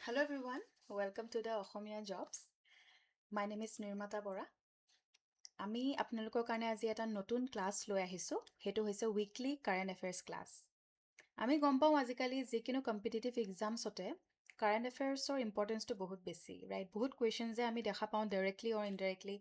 Hello everyone, welcome to the Assamese Jobs. My name is Nirmata Bora. আমি আপোনালোকৰ কাৰণে আজি এটা নতুন ক্লাছ লৈ আহিছো হেতু হৈছে উইকলি কাৰেন্ট এফেয়াৰ্স ক্লাছ আমি গম পাওঁ আজিকালি যিকিনো কম্পিটিটিভ এক্সামছতে কাৰেন্ট এফেয়াৰ্সৰ ইম্পৰ্টেন্সটো বহুত বেছি ৰাইট বহুত কোৱেশ্চন যে আমি দেখা পাওঁ ডাইৰেক্টলি অৰ ইনডাইৰেক্টলি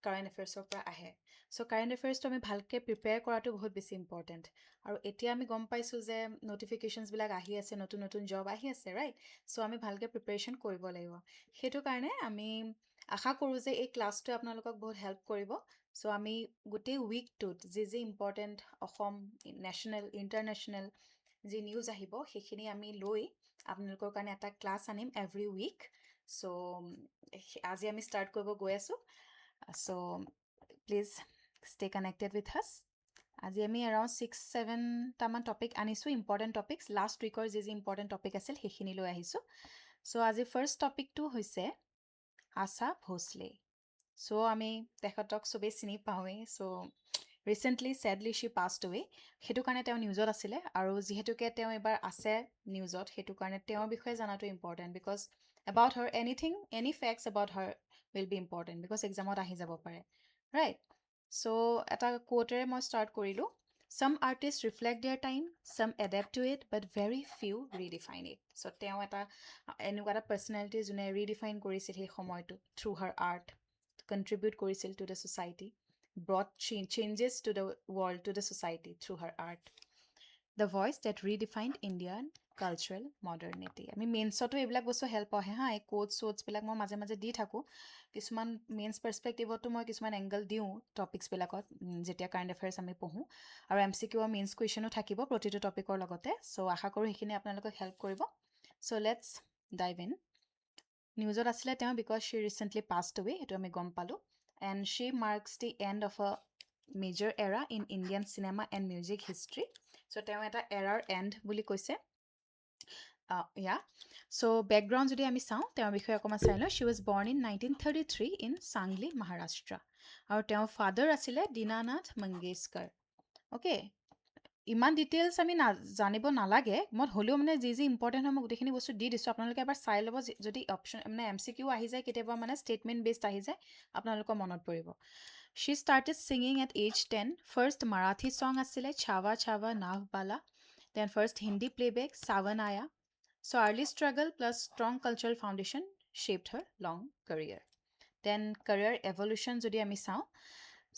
কাৰেন্ট এফেয়াৰ্সৰ পৰা আহে সো কাৰেন্ট এফেয়াৰ্সটো আমি ভালকে প্ৰিপেয়াৰ কৰাটো বহুত বেছি ইম্পৰ্টেন্ট আৰু এতিয়া আমি গম পাইছো যে নোটিফিকেশনছ বিলাক আহি আছে নতুন নতুন জব আহি আছে ৰাইট সো আমি ভালকে প্ৰিপাৰেচন কৰিব লাগিব হেতু কাৰণে আমি আশা কৰো যে এই ক্লাছটো আপোনালোকক বহুত হেল্প কৰিব সো আমি গোটেই উইকটোত যি ইম্পৰ্টেন্ট অসম নেশ্যনেল ইণ্টাৰনেশ্যনেল যি নিউজ আহিব সেইখিনি আমি লৈ আপোনালোকৰ কাৰণে এটা ক্লাছ আনিম এভৰি উইক সো আজি আমি ষ্টাৰ্ট কৰিব গৈ আছো so please stay connected with আছ আজি আমি এৰাউণ্ড 6-7 টামান টপিক আনিছো ইম্পৰ্টেণ্ট টপিকছ লাষ্ট উইকৰ যি ইম্পৰ্টেণ্ট টপিক আছিল সেইখিনি লৈ আহিছো সো আজি ফাৰ্ষ্ট টপিকটো হৈছে আশা ভোসলে সো আমি তেখেতক চবেই চিনি পাওঁৱেই সো ৰিচেণ্টলি ছেডলি শ্বি পাছড away সেইটো কাৰণে তেওঁ নিউজত আছিলে আৰু যিহেতুকে তেওঁ এবাৰ আছে নিউজত সেইটো কাৰণে তেওঁৰ বিষয়ে জানাটো important because about her anything any facts about her will be important because এক্সামত আহি যাব পাৰে ৰাইট সো এটা কোটেৰে মই ষ্টাৰ্ট কৰিলোঁ Some artists reflect their time, some adapt to it, but very few redefine it. So তেওঁ এটা এনেকুৱা এটা পাৰ্চনেলিটি যোনে ৰিডিফাইন কৰিছিল সেই সময়টো থ্ৰু হাৰ আৰ্ট contribute কৰিছিল to the society, brought changes to the world, to the society through her art. The voice that redefined Indian cultural modernity. আমি মেইনছতো এইবিলাক বস্তু হেল্প আহে হা এই কোটছবিলাক মই মাজে মাজে দি থাকোঁ কিছুমান মেইনছ পাৰ্চপেক্টিভতো মই কিছুমান এংগল দিওঁ টপিকছবিলাকত যেতিয়া কাৰেণ্ট এফেয়াৰ্ছ আমি পঢ়োঁ আৰু MCQ মেইনছ কুৱেশ্যনো থাকিব প্ৰতিটো টপিকৰ লগতে চ' আশা কৰোঁ সেইখিনি আপোনালোকক হেল্প কৰিব চ' লেটছ ডাইভ ইন নিউজত আছিলে তেওঁ because she recently passed away সেইটো আমি গম পালোঁ and she marks the end of a major era in Indian cinema and music history so' তেওঁ এটা এৰাৰ এণ্ড বুলি কৈছে ইয়া চ' বেকগ্ৰাউণ্ড যদি আমি চাওঁ তেওঁৰ বিষয়ে অকণমান চাই লওঁ শ্বি was born in 1933 in Sangli Maharashtra আৰু তেওঁৰ ফাদাৰ আছিলে দীনানাথ মংগেশকাৰ অ'কে ইমান ডিটেইলছ আমি জানিব নালাগে মই হ'লেও মানে যি ইম্পৰ্টেণ্ট হয় মই গোটেইখিনি বস্তু দি দিছোঁ আপোনালোকে এবাৰ চাই ল'ব যদি অপশ্যন মানে MCQ আহি যায় কেতিয়াবা মানে ষ্টেটমেণ্ট বেছড আহি যায় আপোনালোকৰ মনত পৰিব she started singing at age 10 first Marathi song আছিলে ছাৱা ছাৱা নাভবালা then first Hindi playback Sawan Aaya so' early struggle plus strong cultural foundation shaped her long career then career evolution যদি আমি চাওঁ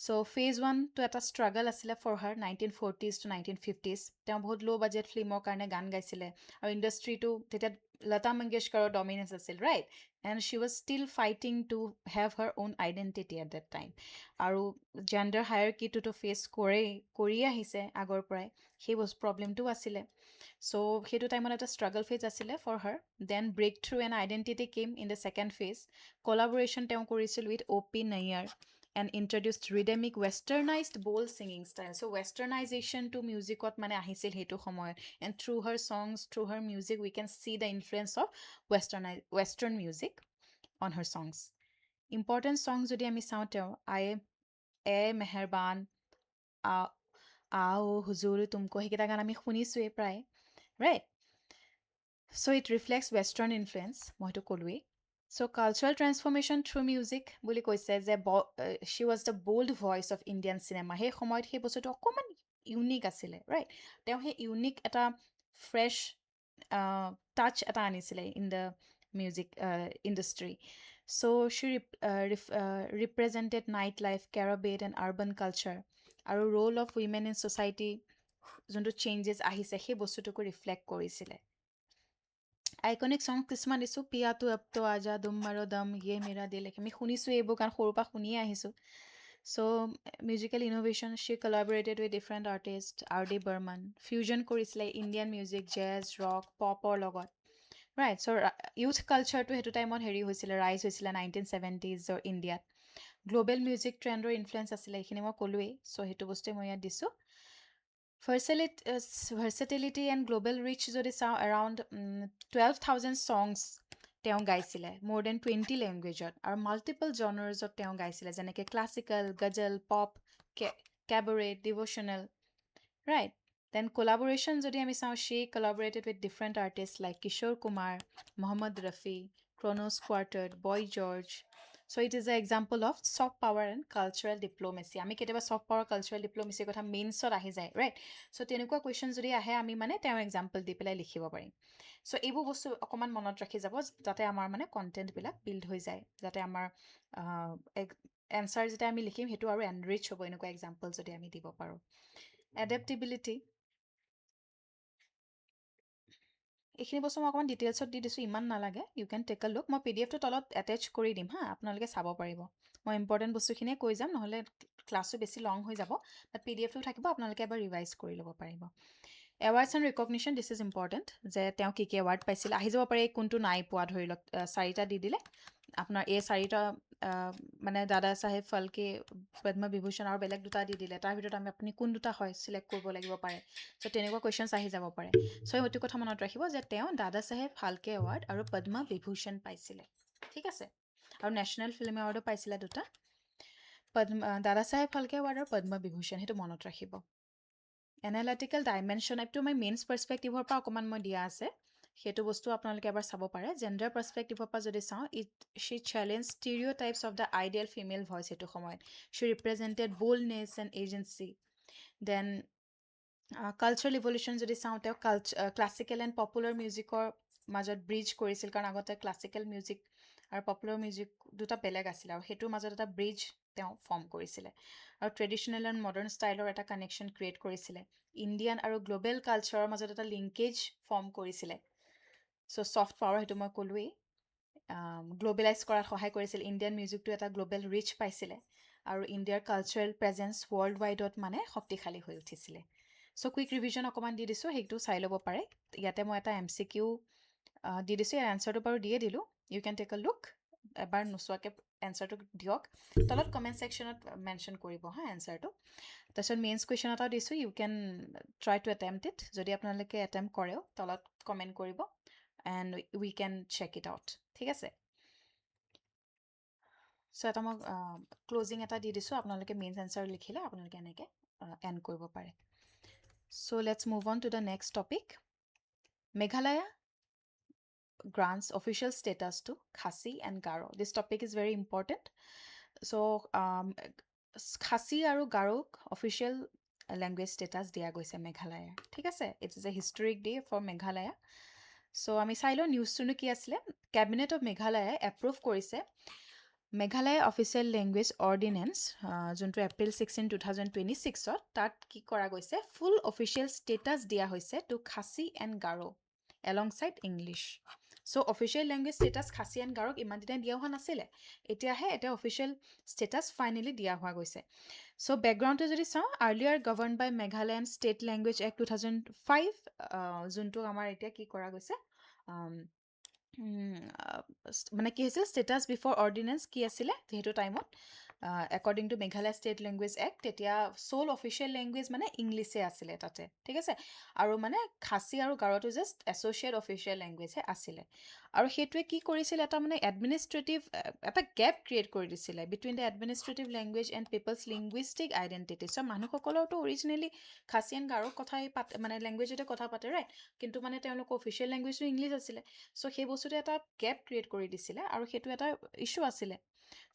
চ' ফেজ 1টো এটা ষ্ট্ৰাগল আছিলে for her 1940s to 1950s তেওঁ বহুত ল' বাজেট ফিল্মৰ কাৰণে গান গাইছিলে আৰু ইণ্ডাষ্ট্ৰিটো তেতিয়া লতা মংগেশকাৰৰ ডমিনেঞ্চ আছিল right and she was still fighting to have her own identity at that time আৰু জেণ্ডাৰ হায়াৰকিটোতো ফেচ কৰি আহিছে আগৰ পৰাই সেই প্ৰব্লেমটোও আছিলে চ' সেইটো টাইমত এটা ষ্ট্ৰাগল ফেজ আছিলে for her then breakthrough an identity came in the second phase collaboration তেওঁ কৰিছিল with OP Nayyar and introduced rhythmic westernized bold singing style so westernization to musicot mane ahisil hetu samoyot and through her songs through her music we can see the influence of western music on her songs important songs jodi ami saw teo aye e meherban aao huzur tumko hekita gan ami shunisu e pray right so it reflects western influence moi to kolui So cultural transformation through music বুলি কৈছে যে she was the bold voice of Indian cinema সেই সময়ত সেই বস্তুটো অকণমান unique আছিলে right তেওঁ সেই ইউনিক এটা ফ্ৰেছ টাচ এটা আনিছিলে in the music industry so' she represented night life cabaret and urban culture আৰু role of women in society যোনটো চেঞ্জেছ আহিছে সেই বস্তুটোকো ৰিফ্লেক্ট কৰিছিলে আইকনিক ছং কিছুমান দিছোঁ পিয়াটো আপটো আজা দুম মাৰো দম ইয়ে মেৰা দিল আমি শুনিছোঁ এইবোৰ কাৰণ সৰুৰ পৰা শুনিয়ে আহিছোঁ so' musical innovation she collaborated with different artist ADRE Burman fusion কৰিছিলে ইণ্ডিয়ান মিউজিক জেজ ৰক পপৰ লগত ৰাইট চ' ইউথ কালচাৰটো সেইটো টাইমত হেৰি হৈছিলে ৰাইজ হৈছিলে 1970s ইণ্ডিয়াত গ্ল'বেল মিউজিক ট্ৰেণ্ডৰ ইনফ্লুৱেঞ্চ আছিলে এইখিনি মই ক'লোৱেই চ' সেইটো বস্তুৱে মই ইয়াত দিছোঁ versatility and global reach যদি চাওঁ around 12,000 songs তেওঁ গাইছিলে more than 20 লেংগুৱেজত আৰু মাল্টিপল জনাৰ্ছত তেওঁ গাইছিলে যেনেকৈ classical ghazal pop cabaret devotional right Then collaboration যদি আমি চাওঁ, she collaborated with different artists like Kishore Kumar, Mohammad Rafi, Kronos Quartet, Boy George. So it is an example of soft power and cultural diplomacy. আমি কেতিয়াবা soft power cultural diplomacy কথা মেইনছত আহি যায়, right? So তেনেকুৱা question যদি আহে, আমি মানে তেওঁৰ এক্সাম্পল দি পেলাই লিখিব পাৰিম। চ' এইবোৰ বস্তু অকণমান মনত ৰাখি যাব, যাতে আমাৰ মানে কণ্টেণ্টবিলাক বিল্ড হৈ যায়, যাতে আমাৰ এনচাৰ যেতিয়া আমি লিখিম সেইটো আৰু এনৰিচ হ'ব, এনেকুৱা এক্সাম্পল যদি আমি দিব পাৰোঁ। এডেপ্টিবিলিটি, এইখিনি বস্তু মই অকণমান ডিটেইলছত দি দিছোঁ, ইমান নালাগে, you can take a look. মই পিডিএফটো তলত এটেচ কৰি দিম হা, আপোনালোকে চাব পাৰিব। মই ইম্পৰ্টেণ্ট বস্তুখিনিয়ে কৈ যাম, নহ'লে ক্লাছটো বেছি লং হৈ যাব, বাট পিডিএফটো থাকিব, আপোনালোকে এবাৰ ৰিভাইজ কৰি ল'ব পাৰিব। Awards and recognition, this is important, যে তেওঁ কি কি এৱাৰ্ড পাইছিলে, আহি যাব পাৰে কোনটো নাই পোৱা, ধৰি লওক 4টা দি দিলে, আপোনাৰ এই 4টা মানে দাদা চাহেব ফাল্কে পদ্ম বিভূষণ আৰু বেলেগ 2টা দি দিলে, তাৰ ভিতৰত আপুনি কোন 2টা হয় চিলেক্ট কৰিব লাগিব পাৰে। চ' তেনেকুৱা কুৱেশ্যনছ আহি যাব পাৰে। চ' সেইটো কথা মনত ৰাখিব যে তেওঁ দাদা চাহেব ফাল্কে এৱাৰ্ড আৰু পদ্ম বিভূষণ পাইছিলে, ঠিক আছে। আৰু নেশ্যনেল ফিল্ম এৱাৰ্ডো পাইছিলে 2টা, দাদা চাহেব ফাল্কে এৱাৰ্ড আৰু পদ্ম বিভূষণ, সেইটো মনত ৰাখিব। এনালাইটিকেল ডাইমেনশ্যন, এইটো মই মেইনছ পাৰ্চপেক্টিভৰ পৰা অকণমান মই দিয়া আছে, সেইটো বস্তু আপোনালোকে এবাৰ চাব পাৰে। জেণ্ডাৰ পাৰ্চপেক্টিভৰ পৰা যদি চাওঁ, she challenge stereotypes of the ideal female voice, সেইটো সময়ত she represented boldness and agency. Then cultural evolution যদি চাওঁ, তেওঁ ক্লাছিকেল এণ্ড পপুলাৰ মিউজিকৰ মাজত ব্ৰিজ কৰিছিল, কাৰণ আগতে ক্লাছিকেল মিউজিক আৰু পপুলাৰ মিউজিক 2টা বেলেগ আছিলে, আৰু সেইটোৰ মাজত এটা ব্ৰিজ তেওঁ ফৰ্ম কৰিছিলে। আৰু ট্ৰেডিশ্যনেল এণ্ড মডাৰ্ণ ষ্টাইলৰ এটা কানেকশ্যন ক্ৰিয়েট কৰিছিলে। ইণ্ডিয়ান আৰু গ্ল'বেল কালচাৰৰ মাজত এটা লিংকেজ ফৰ্ম কৰিছিলে। চ' ছফ্ট পাৱাৰ, সেইটো মই ক'লোৱেই, গ্ল'বেলাইজ কৰাত সহায় কৰিছিল। ইণ্ডিয়ান মিউজিকটো এটা গ্ল'বেল ৰিচ পাইছিলে, আৰু ইণ্ডিয়াৰ কালচাৰেল প্ৰেজেঞ্চ ৱৰ্ল্ড ৱাইডত মানে শক্তিশালী হৈ উঠিছিলে। চ' কুইক ৰিভিজন অকণমান দি দিছোঁ, সেইটো চাই ল'ব পাৰে। ইয়াতে মই এটা MCQ দি দিছোঁ, ইয়াৰ এনচাৰটো বাৰু দিয়ে দিলোঁ, you can take a look. এবাৰ নোচোৱাকৈ এনচাৰটো দিয়ক, তলত কমেণ্ট ছেকশ্যনত মেনশ্যন কৰিব হা এনচাৰটো। তাৰপিছত মেইনছ কুৱেশ্যন এটাও দিছোঁ, you can try to attempt it, যদি আপোনালোকে এটেম্প্ট কৰেও তলত কমেণ্ট কৰিব, and we can check it out, ঠিক আছে। চ' এটা মই ক্লজিং এটা দি দিছোঁ, আপোনালোকে মেইনছ এনচাৰ লিখিলে আপোনালোকে এনেকৈ এণ্ড কৰিব পাৰে। So' let's move on to the next topic. Meghalaya grants official status to Khasi and Garo. This topic is very important. So, Khasi আৰু Garok official language status দিয়া গৈছে মেঘালয়া, ঠিক আছে। It is a historic day for Meghalaya. So, আমি চাই লওঁ নিউজটোনো কি আছিলে। কেবিনেট অফ মেঘালয়াই এপ্ৰুভ কৰিছে মেঘালয়া অফিচিয়েল লেংগুৱেজ অৰ্ডিনেন্স, যোনটো এপ্ৰিল 16, 2026ত, তাত কি কৰা গৈছে, ফুল অফিচিয়েল ষ্টেটাছ দিয়া হৈছে to Khasi and Garo alongside English. So' official language status Khasi and গাৰোক ইমান দিনে দিয়া হোৱা নাছিলে, এতিয়াহে এটা অফিচিয়েল ষ্টেটাছ ফাইনেলি দিয়া হোৱা গৈছে। চ' বেকগ্ৰাউণ্ডটো যদি চাওঁ, আৰ্লিয়াৰ গভৰ্ণ বাই মেঘালয়ান ষ্টেট লেংগুৱেজ এক্ট 2005, যোনটো আমাৰ এতিয়া কি কৰা গৈছে, মানে কি হৈছিল, ষ্টেটাছ বিফৰ অৰ্ডিনেন্স কি আছিলে সেইটো টাইমত, according to Meghalaya state language act, তেতিয়া চ'ল অফিচিয়েল লেংগুৱেজ মানে ইংলিছে আছিলে তাতে, ঠিক আছে। আৰু মানে খাচী আৰু গাৰোটো জাষ্ট এছ'চিয়েট অফিচিয়েল লেংগুৱেজহে আছিলে। আৰু সেইটোৱে কি কৰিছিলে, এটা মানে এডমিনিষ্ট্ৰেটিভ এটা গেপ ক্ৰিয়েট কৰি দিছিলে between the administrative language and people's linguistic identity. So' মানুহসকলৰতো অৰিজিনেলি খাচী এণ্ড গাৰো কথাই পাতে, মানে লেংগুৱেজতে কথা পাতে, ৰাইট, কিন্তু মানে তেওঁলোকৰ অফিচিয়েল লেংগুৱেজটো ইংলিছ আছিলে। চ' সেই বস্তুটো এটা গেপ ক্ৰিয়েট কৰি দিছিলে, আৰু সেইটো এটা ইছ্যু আছিলে।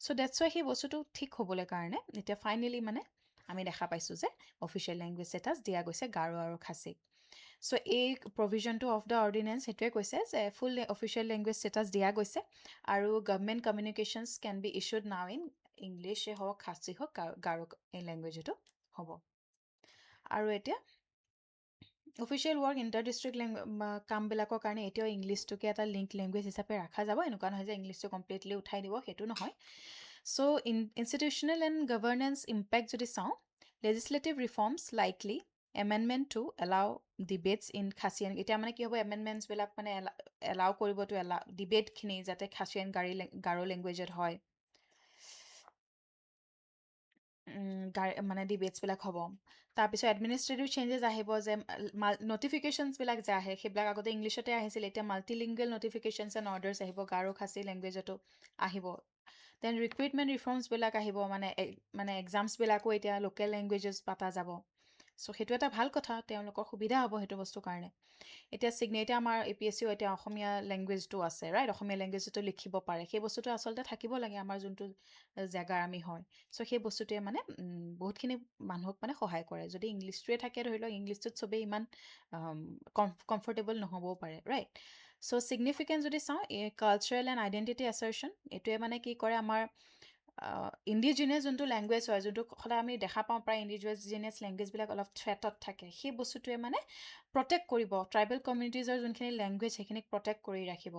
চ' ডেটছ ৱাই সেই বস্তুটো ঠিক হ'বলৈ কাৰণে এতিয়া ফাইনেলি মানে আমি দেখা পাইছোঁ যে অফিচিয়েল লেংগুৱেজ ষ্টেটাছ দিয়া গৈছে গাৰো আৰু খাচীক। চ' এই প্ৰভিজনটো অফ দ্য অৰ্ডিনেন্স সেইটোৱে কৈছে যে ফুল অফিচিয়েল লেংগুৱেজ ষ্টেটাছ দিয়া গৈছে, আৰু government communications can be issued now in ইংলিছে হওক, খাচী হওক, গাৰো এই লেংগুৱেজতো হ'ব। আৰু এতিয়া অফিচিয়েল ৱৰ্ক ইণ্টাৰ ডিষ্ট্ৰিক্ট কামবিলাকৰ কাৰণে এতিয়াও ইংলিছটোকে এটা লিংক লেংগুৱেজ হিচাপে ৰখা যাব, এনেকুৱা নহয় যে ইংলিছটো কমপ্লিটলি উঠাই দিব, সেইটো নহয়। So' institutional and governance impact যদি চাওঁ, legislative reforms likely amendment to allow debates in Khasi and, এতিয়া মানে কি হ'ব, এমেণ্ডমেণ্টছবিলাক মানে এলাউ কৰিবতো ডিবেটখিনি যাতে খাচী এণ্ড গাৰো লেংগুৱেজত হয়, মানে ডিবেটছবিলাক হ'ব। তাৰপিছত এডমিনিষ্ট্ৰেটিভ চেঞ্জেছ আহিব, যে নটিফিকেশ্যনছবিলাক যে আহে সেইবিলাক আগতে ইংলিছতে আহিছিল, এতিয়া মাল্টিলিংগুৱেল নটিফিকেশ্যনছ এণ্ড অৰ্ডাৰ্ছ আহিব, গাৰো খাচী লেংগুৱেজতো আহিব। দেন ৰিক্ৰুইটমেণ্ট ৰিফৰ্মছবিলাক আহিব, মানে এক্সামছবিলাকো এতিয়া লোকেল লেংগুৱেজেছ পতা যাব। চ' সেইটো এটা ভাল কথা, তেওঁলোকৰ সুবিধা হ'ব সেইটো বস্তুৰ কাৰণে। এতিয়া এতিয়া আমাৰ APSCও এতিয়া অসমীয়া লেংগুৱেজটো আছে, ৰাইট? অসমীয়া লেংগুৱেজটো লিখিব পাৰে, সেই বস্তুটো আচলতে থাকিব লাগে আমাৰ যোনটো জেগাৰ আমি হয়। চ' সেই বস্তুটোৱে মানে বহুতখিনি মানুহক মানে সহায় কৰে। যদি ইংলিছটোৱে থাকে, ধৰি লওক ইংলিছটোত চবেই ইমান কমফৰ্টেবল নহ'বও পাৰে, ৰাইট? চ' ছিগনিফিকেণ্ট যদি চাওঁ, কালচাৰেল এণ্ড আইডেণ্টিটি এছাৰ্চন, এইটোৱে মানে কি কৰে, আমাৰ ইণ্ডিজিনিয়াছ যোনটো লেংগুৱেজ হয়, যোনটো সদায় আমি দেখা পাওঁ প্ৰায় ইণ্ডিজিনিয়াছ লেংগুৱেজবিলাক অলপ থ্ৰেটত থাকে, সেই বস্তুটোৱে মানে প্ৰটেক্ট কৰিব, ট্ৰাইবেল কমিউনিটিজৰ যোনখিনি লেংগুৱেজ সেইখিনিক প্ৰটেক্ট কৰি ৰাখিব,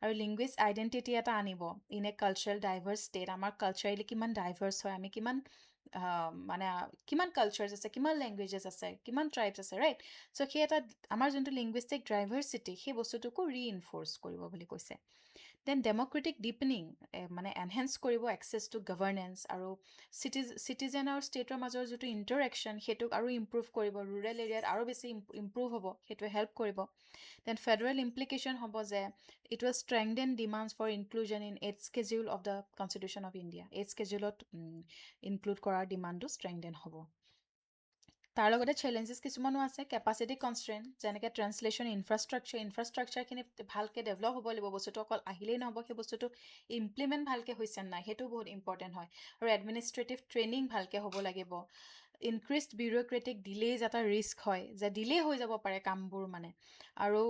আৰু লিংগুৱেজ আইডেণ্টিটি এটা আনিব in a cultural diverse state. আমাৰ কালচাৰেলি কিমান ডাইভাৰ্ছ হয়, আমি কিমান মানে কিমান কালচাৰ্ছ আছে, কিমান লেংগুৱেজেছ আছে, কিমান ট্ৰাইবছ আছে, ৰাইট? চ' সেই এটা আমাৰ যোনটো লিংগুইষ্টিক ডাইভাৰ্চিটি, সেই বস্তুটোকো ৰিইনফ'ৰ্চ কৰিব বুলি কৈছে। দেন ডেম'ক্ৰেটিক ডিপেনিং, মানে এনহেঞ্চ কৰিব এক্সেছ টু গভাৰ্নেন্স, আৰু চিটিজেন আৰু ষ্টেটৰ মাজৰ যিটো ইণ্টাৰেকশ্যন সেইটোক আৰু ইম্প্ৰুভ কৰিব, ৰুৰেল এৰিয়াত আৰু বেছি ইম্প্ৰুভ হ'ব, সেইটোৱে হেল্প কৰিব। দেন ফেডাৰেল ইমপ্লিকেশ্যন হ'ব যে it will strengthen demands for inclusion in 8th schedule of the constitution of India. 8th স্কেডিউলত ইনক্লুড কৰাৰ ডিমাণ্ডটো ষ্ট্ৰেংথেন হ'ব। তাৰ লগতে চেলেঞ্জেছ কিছুমানো আছে, কেপাচিটি কনষ্ট্ৰেইন, যেনেকৈ ট্ৰান্সলেশ্যন, ইনফ্ৰাষ্ট্ৰাকচাৰখিনি ভালকৈ ডেভেলপ হ'ব লাগিব, বস্তুটো অকল আহিলেই নহ'ব, সেই বস্তুটো ইমপ্লিমেণ্ট ভালকৈ হৈছে নাই সেইটো বহুত ইম্পৰ্টেণ্ট হয়। আৰু এডমিনিষ্ট্ৰেটিভ ট্ৰেইনিং ভালকৈ হ'ব লাগিব। ইনক্ৰিজড বিউৰ'ক্ৰেটিক ডিলেজ এটা ৰিস্ক হয়, যে ডিলে হৈ যাব পাৰে কামবোৰ মানে। আৰু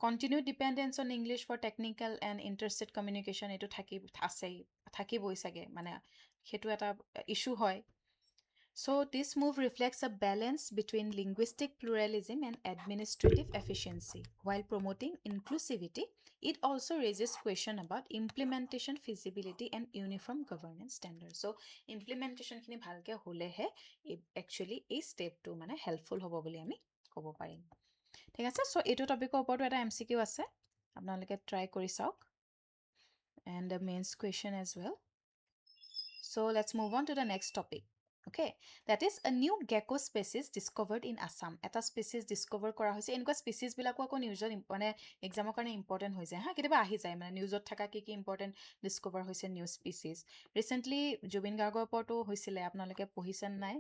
continue dependence on English for technical and interested communication, এইটো থাকিবই চাগে, মানে সেইটো এটা ইছ্যু হয়। So this move reflects a balance between linguistic pluralism and administrative efficiency. While promoting inclusivity, it also raises questions about implementation, feasibility, and uniform governance standards. So implementation খিনি ভালকে হলেহে actually এই stepটো মানে helpful হ'ব বুলি আমি ক'ব পাৰিম। ঠিক আছে, so এইটো টপিকৰ ওপৰতো এটা MCQ আছে, আপোনালোকে ট্ৰাই কৰি চাওক, and the mains question as well. So let's move on to the next topic. Okay, that is a new gecko species discovered in Assam. এটা species discover কৰা হৈছে, এনেকুৱা species বিলাকো আকৌ নিউজত মানে এক্সামৰ কাৰণে ইম্পৰ্টেণ্ট হৈ যায়, হা, কেতিয়াবা আহি যায় মানে নিউজত থকা কি ইম্পৰ্টেণ্ট ডিস্কভাৰ হৈছে নিউ স্পিচিছ। ৰিচেণ্টলি জুবিন গাৰ্গৰ ওপৰতো হৈছিলে, আপোনালোকে পঢ়িছে নাই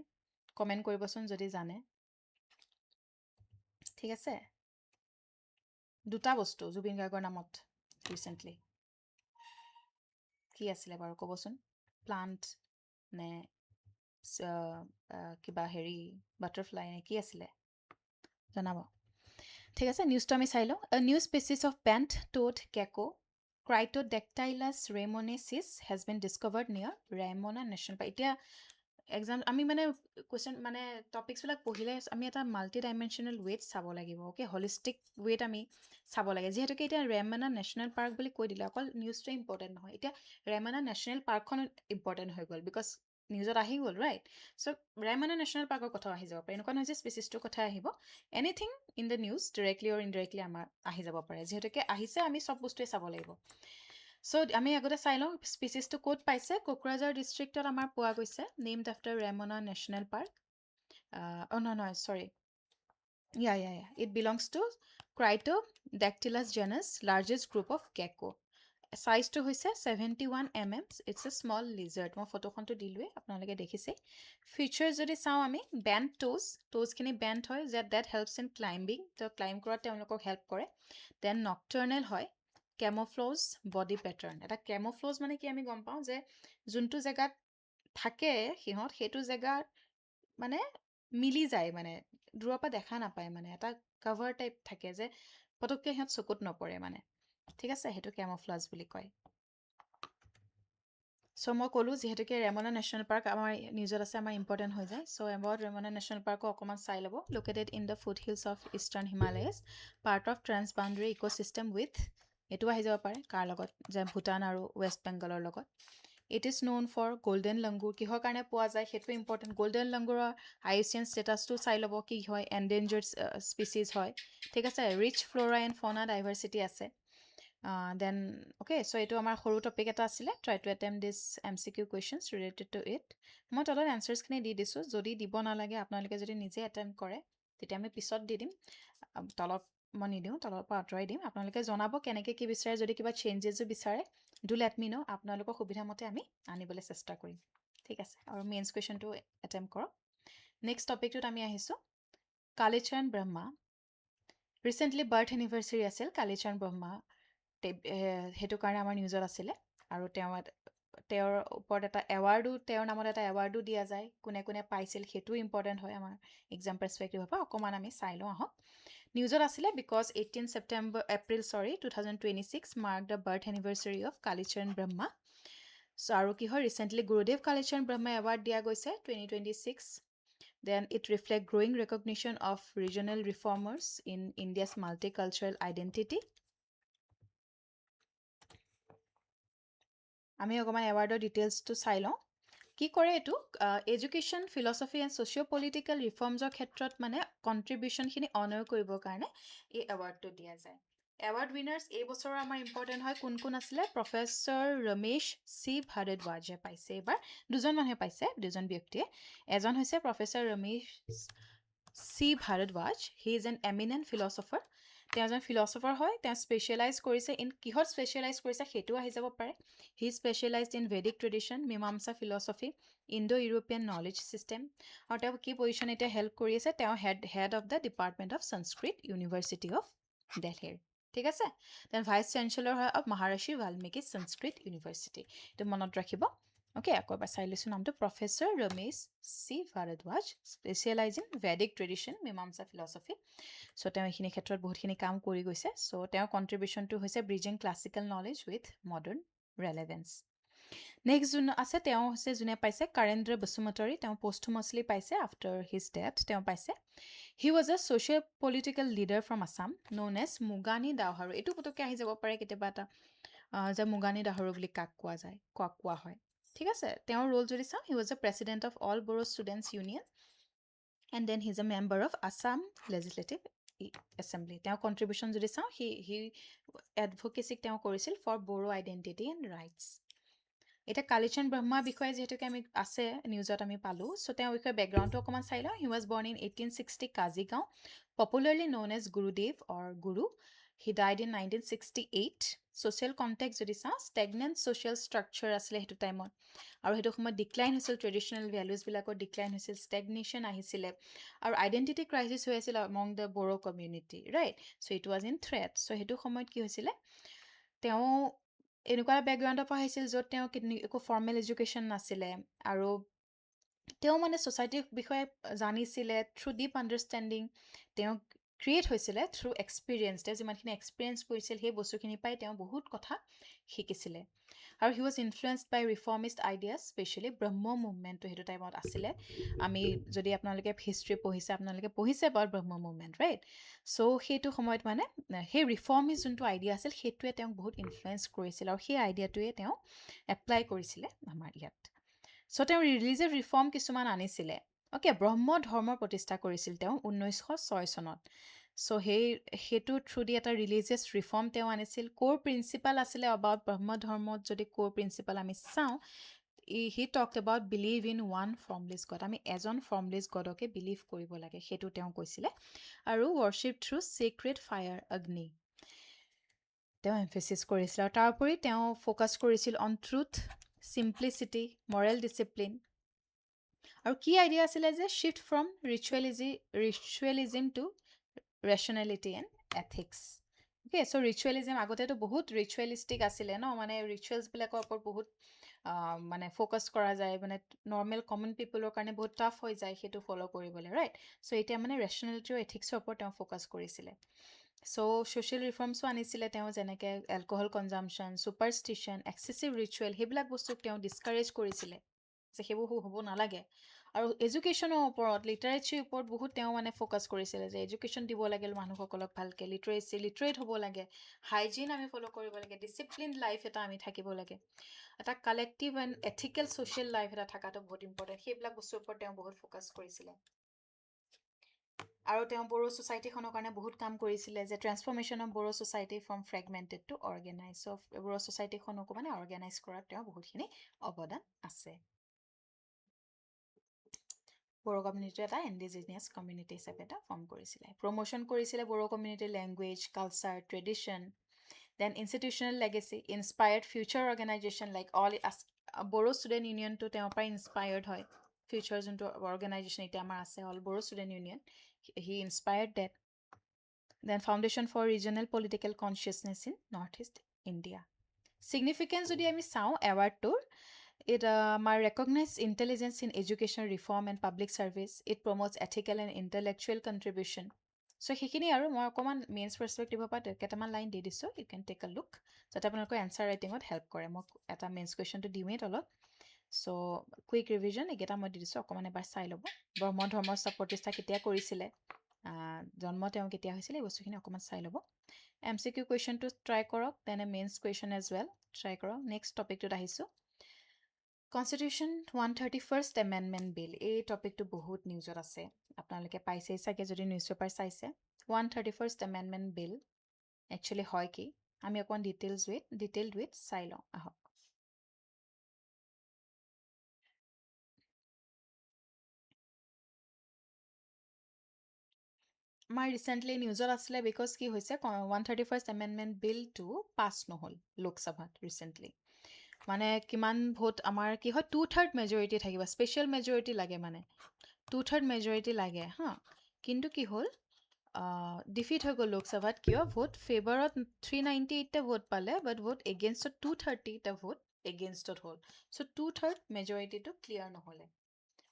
কমেণ্ট কৰিবচোন যদি জানে। ঠিক আছে, দুটা বস্তু জুবিন গাৰ্গৰ নামত ৰিচেণ্টলি কি আছিলে বাৰু ক'বচোন, প্লাণ্ট নে কিবা হেৰি বাটাৰফ্লাই নে কি আছিলে জনাব। ঠিক আছে, নিউজটো আমি চাই লওঁ। A new species of bent-toed gecko, Cryptodactylus ramonesis, has been discovered near Ramona National Park. এতিয়া আমি মানে কুৱেশ্যন মানে টপিকছবিলাক পঢ়িলে আমি এটা মাল্টি ডাইমেনশ্যনেল ৱেত চাব লাগিব, অ'কে, হলিষ্টিক ৱেত আমি চাব লাগে। যিহেতুকে এতিয়া ৰামানা নেশ্যনেল পাৰ্ক বুলি কৈ দিলে, অকল নিউজটোৱে ইম্পৰ্টেণ্ট নহয়, এতিয়া ৰামানা নেশ্যনেল পাৰ্কখন ইম্পৰ্টেণ্ট হৈ গ'ল, বিকজ নিউজত আহি গ'ল, ৰাইট? চ' ৰামানা নেশ্যনেল পাৰ্কৰ কথাও আহি যাব পাৰে, এনেকুৱা নহয় যে স্পেচিছটোৰ কথা আহিব, anything in the news directly or indirectly আমাৰ আহি যাব পাৰে, যিহেতুকে আহিছে আমি চব বস্তুৱে চাব লাগিব। চ' আমি আগতে চাই লওঁ স্পিচিছটো ক'ত পাইছে। কোকৰাঝাৰ ডিষ্ট্ৰিক্টত আমাৰ পোৱা গৈছে, named after Raimona National Park. নহয় sorry, it belongs to cyrtodactylus genus, largest group of gecko. চাইজটো হৈছে 71 mm, it's a small lizard. মই ফটোখনটো দিলোঁৱেই, আপোনালোকে দেখিছে। ফিচাৰ যদি চাওঁ আমি, বেণ্ড টোজখিনি বেণ্ড হয়, ডেট হেল্পছ ইন ক্লাইম্বিং, তো ক্লাইম্ব কৰাত তেওঁলোকক হেল্প কৰে। দেন নক্টাৰ্নেল হয়, কেমোফ্ল'জ বডি পেটাৰ্ণ। এটা কেমোফ্ল'জ মানে কি আমি গম পাওঁ যে যোনটো জেগাত থাকে সিহঁত, সেইটো জেগাত মানে মিলি যায়, মানে দূৰৰ পৰা দেখা নাপায়, মানে এটা কভাৰ টাইপ থাকে যে পটককৈ সিহঁত চকুত নপৰে মানে। ঠিক আছে, সেইটো কেমোফ্লাজ বুলি কয়। চ' মই ক'লোঁ যিহেতুকে ৰামানা নেশ্যনেল পাৰ্ক আমাৰ নিউজত আছে, আমাৰ ইম্পৰ্টেণ্ট হৈ যায়। চ' এবাউট ৰামানা নেশ্যনেল পাৰ্কো অকণমান চাই ল'ব। Located in the foot hills of eastern Himalayas, part of transboundary ecosystem with, এইটো আহি যাব পাৰে কাৰ লগত, যে ভূটান আৰু ৱেষ্ট বেংগলৰ লগত। It is known for golden langur, কিহৰ কাৰণে পোৱা যায় সেইটো ইম্পৰ্টেণ্ট। গল্ডেন লংগুৰৰ IUCN ষ্টেটাছটো চাই ল'ব, কি হয়, এণ্ডেঞ্জাৰ্ড স্পিচিছ হয়। ঠিক আছে, rich flora and fauna diversity আছে। দেন অ'কে, চ' এইটো আমাৰ সৰু টপিক এটা আছিলে। Try to attempt this MCQ questions related to it. মই তলত এনচাৰ্ছখিনি দি দিছোঁ, যদি দিব নালাগে আপোনালোকে যদি নিজে এটেম্প কৰে তেতিয়া আমি পিছত দি দিম, তলত মই নিদিওঁ, তলৰ পৰা আঁতৰাই দিম। আপোনালোকে জনাব কেনেকৈ কি বিচাৰে, যদি কিবা চেঞ্জেছো বিচাৰে ডু লেট মি ন', আপোনালোকৰ সুবিধামতে আমি আনিবলৈ চেষ্টা কৰিম। ঠিক আছে, আৰু মেইনছ কুৱেশ্যনটো এটেম্প কৰক। নেক্সট টপিকটোত আমি আহিছোঁ Kalicharan Brahma recently birth anniversary আছিল কালিচৰণ ব্ৰহ্মা সেইটো কাৰণে আমাৰ নিউজত আছিলে আৰু তেওঁৰ ওপৰত এটা এৱাৰ্ডো তেওঁৰ নামত এটা এৱাৰ্ডো দিয়া যায় কোনে কোনে পাইছিল সেইটোও ইম্পৰ্টেণ্ট হয় আমাৰ এক্সাম পাৰ্চপেক্টিভৰ পৰা অকণমান আমি চাই লওঁ আহক নিউজত আছিলে because 18 April 2026 mark the birth anniversary of Kalicharan Brahma so' আৰু কি হয় ৰিচেণ্টলি গুৰুদেৱ কালিচৰণ ব্ৰহ্মা এৱাৰ্ড দিয়া গৈছে 2026 Then it reflects growing recognition of regional reformers in India's multicultural identity. আমি অকণমান এৱাৰ্ডৰ ডিটেইলছটো চাই লওঁ কি কৰে এইটো education philosophy and socio' political ৰিফৰ্মছৰ ক্ষেত্ৰত মানে কণ্ট্ৰিবিউশ্যনখিনি অনাৰ কৰিবৰ কাৰণে এই এৱাৰ্ডটো দিয়া যায় এৱাৰ্ড উইনাৰ্ছ এই বছৰৰ আমাৰ ইম্পৰ্টেণ্ট হয় কোন কোন আছিলে প্ৰফেচৰ ৰমেশ চি ভাৰদ্বাজে পাইছে এইবাৰ দুজন মানুহে পাইছে দুজন ব্যক্তিয়ে এজন হৈছে professor Ramesh C Bhardwaj he is an eminent philosopher তেওঁ এজন ফিলচফাৰ হয় তেওঁ স্পেচিয়েলাইজ কৰিছে ইন কিহত স্পেচিয়েলাইজ কৰিছে সেইটোও আহি যাব পাৰে হি স্পেচিয়েলাইজড ইন ভেদিক ট্ৰেডিশ্যন মীমাংসা philosophy Indo European knowledge system আৰু তেওঁ কি পজিশ্যন এতিয়া হেল্প কৰি আছে তেওঁ head of the department of Sanskrit university of দেলহিৰ ঠিক আছে দেন ভাইচ চেঞ্চেলৰ হয় of Maharashtri Valmiki Sanskrit university এইটো মনত ৰাখিব অ'কে আকৌ এবাৰ চাই লৈছোঁ নামটো professor Ramesh C Bhardwaj specialise in Vedic tradition মীমাংসা ফিলচফি চ' তেওঁ এইখিনি ক্ষেত্ৰত বহুতখিনি কাম কৰি গৈছে চ' তেওঁৰ কণ্ট্ৰিবিউশ্যনটো হৈছে bridging classical knowledge with modern relevance next যোন আছে তেওঁ হৈছে যোনে পাইছে কাৰেন্দ্ৰ বসুমতাৰী তেওঁ পষ্টহুমাছলি পাইছে আফটাৰ হিজ ডেথ তেওঁ পাইছে he was a social political leader from Assam known as Mugani Daoharu এইটো পটককৈ আহি যাব পাৰে কেতিয়াবা এটা যে মুগানী দাহৰু বুলি কাক কোৱা হয় ঠিক আছে তেওঁৰ ৰোল যদি চাওঁ he was a president of all Bodo students union and then he is a member of Assam legislative assembly তেওঁ কণ্ট্ৰিবিউশ্যন যদি চাওঁ হি এডভকেচিক তেওঁ কৰিছিল for Bodo identity and rights এতিয়া কালিচৰণ ব্ৰহ্মাৰ বিষয়ে যিহেতুকে আমি আছে নিউজত আমি পালোঁ চ' তেওঁৰ বিষয়ে বেকগ্ৰাউণ্ডটো অকণমান চাই লওঁ he was born in 1860 Kajigaon popularly known as Gurudev or Guru he died in 1968 social context যদি চাওঁ ষ্টেগনেণ্ট ছ'চিয়েল ষ্ট্ৰাকচাৰ আছিলে সেইটো টাইমত আৰু সেইটো সময়ত ডিক্লাইন হৈছিল ট্ৰেডিশ্যনেল ভেলুজবিলাকৰ ডিক্লাইন হৈছিল ষ্টেগনেশ্যন আহিছিলে আৰু আইডেণ্টিটি ক্ৰাইচিছ হৈ আছিল among the Bodo community right so' it was in threat so' সেইটো সময়ত কি হৈছিলে তেওঁ এনেকুৱা বেকগ্ৰাউণ্ডৰ পৰা আহিছিল য'ত তেওঁ একো ফৰ্মেল এডুকেশ্যন নাছিলে আৰু তেওঁ মানে ছ'চাইটিৰ বিষয়ে জানিছিলে থ্ৰু ডিপ আণ্ডাৰষ্টেণ্ডিং তেওঁ ক্ৰিয়েট হৈছিলে থ্ৰু এক্সপিৰিয়েঞ্চ তেওঁ যিমানখিনি এক্সপিৰিয়েঞ্চ কৰিছিল সেই বস্তুখিনি পাই তেওঁ বহুত কথা শিকিছিলে আৰু he was influenced by reformist ideas specially Brahmo মুভমেণ্টটো সেইটো টাইমত আছিলে আমি যদি আপোনালোকে হিষ্ট্ৰী পঢ়িছে আপোনালোকে পঢ়িছে বাৰু ব্ৰহ্ম মুভমেণ্ট ৰাইট চ' সেইটো সময়ত মানে সেই ৰিফৰ্মিষ্ট যোনটো আইডিয়া আছিল সেইটোৱে তেওঁক বহুত ইনফ্লুৱেঞ্চ কৰিছিল আৰু সেই আইডিয়াটোৱে তেওঁ এপ্লাই কৰিছিলে আমাৰ ইয়াত চ' তেওঁ ৰিলিজিয়াছ ৰিফৰ্ম কিছুমান আনিছিলে অ'কে ব্ৰহ্ম ধৰ্মৰ প্ৰতিষ্ঠা কৰিছিল তেওঁ 1906 চনত চ' সেইটো থ্ৰু দি এটা ৰিলিজিয়াছ ৰিফৰ্ম তেওঁ আনিছিল ক'ৰ প্ৰিন্সিপাল আছিলে এবাউট ব্ৰহ্ম ধৰ্মত যদি ক'ৰ প্ৰিন্সিপাল আমি চাওঁ he talked about believe in one formless god আমি এজন ফৰ্মলেছ গডকে বিলিভ কৰিব লাগে সেইটো তেওঁ কৈছিলে আৰু worship through sacred fire Agni তেওঁ এমফেচিছ কৰিছিল আৰু তাৰ উপৰি তেওঁ ফ'কাছ কৰিছিল on truth simplicity moral discipline আৰু কি আইডিয়া আছিলে যে shift from ritualism to rationality and ethics okay so' ritualism আগতেতো বহুত ৰিচুৱেলিষ্টিক আছিলে ন মানে ৰিচুৱেলছবিলাকৰ ওপৰত বহুত মানে ফ'কাছ কৰা যায় মানে নৰ্মেল কমন পিপলৰ কাৰণে বহুত টাফ হৈ যায় সেইটো ফ'ল' কৰিবলৈ ৰাইট চ' এতিয়া মানে ৰেচনেলিটি আৰু এথিক্সৰ ওপৰত তেওঁ ফ'কাছ কৰিছিলে চ' ছ'চিয়েল ৰিফৰ্মছো আনিছিলে তেওঁ যেনেকৈ এলকহল কনজামশ্যন ছুপাৰষ্টিশ্যন এক্সেচিভ ৰিচুৱেল সেইবিলাক বস্তুক তেওঁ ডিছকাৰেজ কৰিছিলে যে সেইবোৰ হ'ব নালাগে আৰু এডুকেশ্যনৰ ওপৰত লিটাৰেচিৰ ওপৰত বহুত তেওঁ মানে ফ'কাছ কৰিছিলে যে এডুকেশ্যন দিব লাগে মানুহসকলক ভালকৈ লিটাৰেট হ'ব লাগে হাইজিন আমি ফ'ল' কৰিব লাগে ডিচিপ্লিন লাইফ এটা আমি থাকিব লাগে এটা collective and ethical social life এটা থকাটো বহুত ইম্পৰ্টেণ্ট সেইবিলাক বস্তুৰ ওপৰত তেওঁ বহুত ফ'কাছ কৰিছিলে আৰু তেওঁ বড়ো ছ'চাইটিখনৰ কাৰণে বহুত কাম কৰিছিলে যে transformation of Bodo society from fragmented to organize of Bodo ছ'চাইটিখনকো মানে অৰ্গেনাইজ কৰাত তেওঁ বহুতখিনি অৱদান আছে বড়ো কমিউনিটিৰ এটা ইণ্ডিজিনিয়াছ কমিউনিটি হিচাপে এটা ফৰ্ম কৰিছিলে প্ৰমোশ্যন কৰিছিলে বড়ো কমিউনিটিৰ language culture tradition then institutional legacy inspired future organization like all Bodo student ইউনিয়নটো তেওঁৰ পৰা ইনস্পায়াৰ্ড হয় future যোনটো organization এতিয়া আমাৰ আছে All Boro Student Union, he inspired that. Then Foundation for Regional Political Consciousness in Northeast India. Significance যদি আমি চাওঁ এৱাৰ্ডটোৰ, it recognize intelligence in education reform and public service. It promotes ethical and intellectual contribution. So সেইখিনি আৰু মই অকমান mains পাৰ্সপেক্টিভৰ পৰা কেইটামান line দি দিছোঁ, you can take a look, যাতে আপোনালোকৰ এনচাৰ ৰাইটিঙত হেল্প কৰে। মই এটা মেইনছ কুৱেশ্যনটো দিমেই তলত। চ' কুইক ৰিভিজন এইকেইটা মই দি দিছোঁ, অকণমান এবাৰ চাই ল'ব। ব্ৰহ্ম ধৰ্মৰ প্ৰতিষ্ঠা কেতিয়া কৰিছিলে, জন্ম তেওঁ কেতিয়া হৈছিলে, এই বস্তুখিনি অকণমান চাই ল'ব। MCQ কুৱেশ্যনটো ট্ৰাই কৰক, তেনে mains question as well try কৰক। নেক্সট টপিকটোত আহিছোঁ, কনষ্টিটিউশ্যন 131st এমেণ্ডমেণ্ট বিল। এই টপিকটো বহুত নিউজত আছে, আপোনালোকে পাইছেই চাগে যদি নিউজ পেপাৰ চাইছে। 131st এমেণ্ডমেণ্ট বিল একচুৱেলি হয় কি, আমি অকণমান ডিটেইলড উইথ চাই লওঁ আহক। আমাৰ ৰিচেণ্টলি নিউজত আছিলে, বিকজ কি হৈছে 131st এমেণ্ডমেণ্ট বিলটো পাছ নহ'ল লোকসভাত ৰিচেণ্টলি। মানে কিমান ভোট আমাৰ কি হয়, 2/3 মেজৰিটি থাকিব, স্পেচিয়েল মেজৰিটি লাগে, মানে 2/3 মেজৰিটি লাগে হা। কিন্তু কি হ'ল, ডিফিট হৈ গ'ল লোকসভাত। কিয়? ভোট ফেভাৰত 398টা ভোট পালে, বাট ভোট এগেইনষ্টত 230টা ভোট এগেইনষ্টত হ'ল। চ' 2/3 মেজৰিটিটো ক্লিয়াৰ নহ'লে।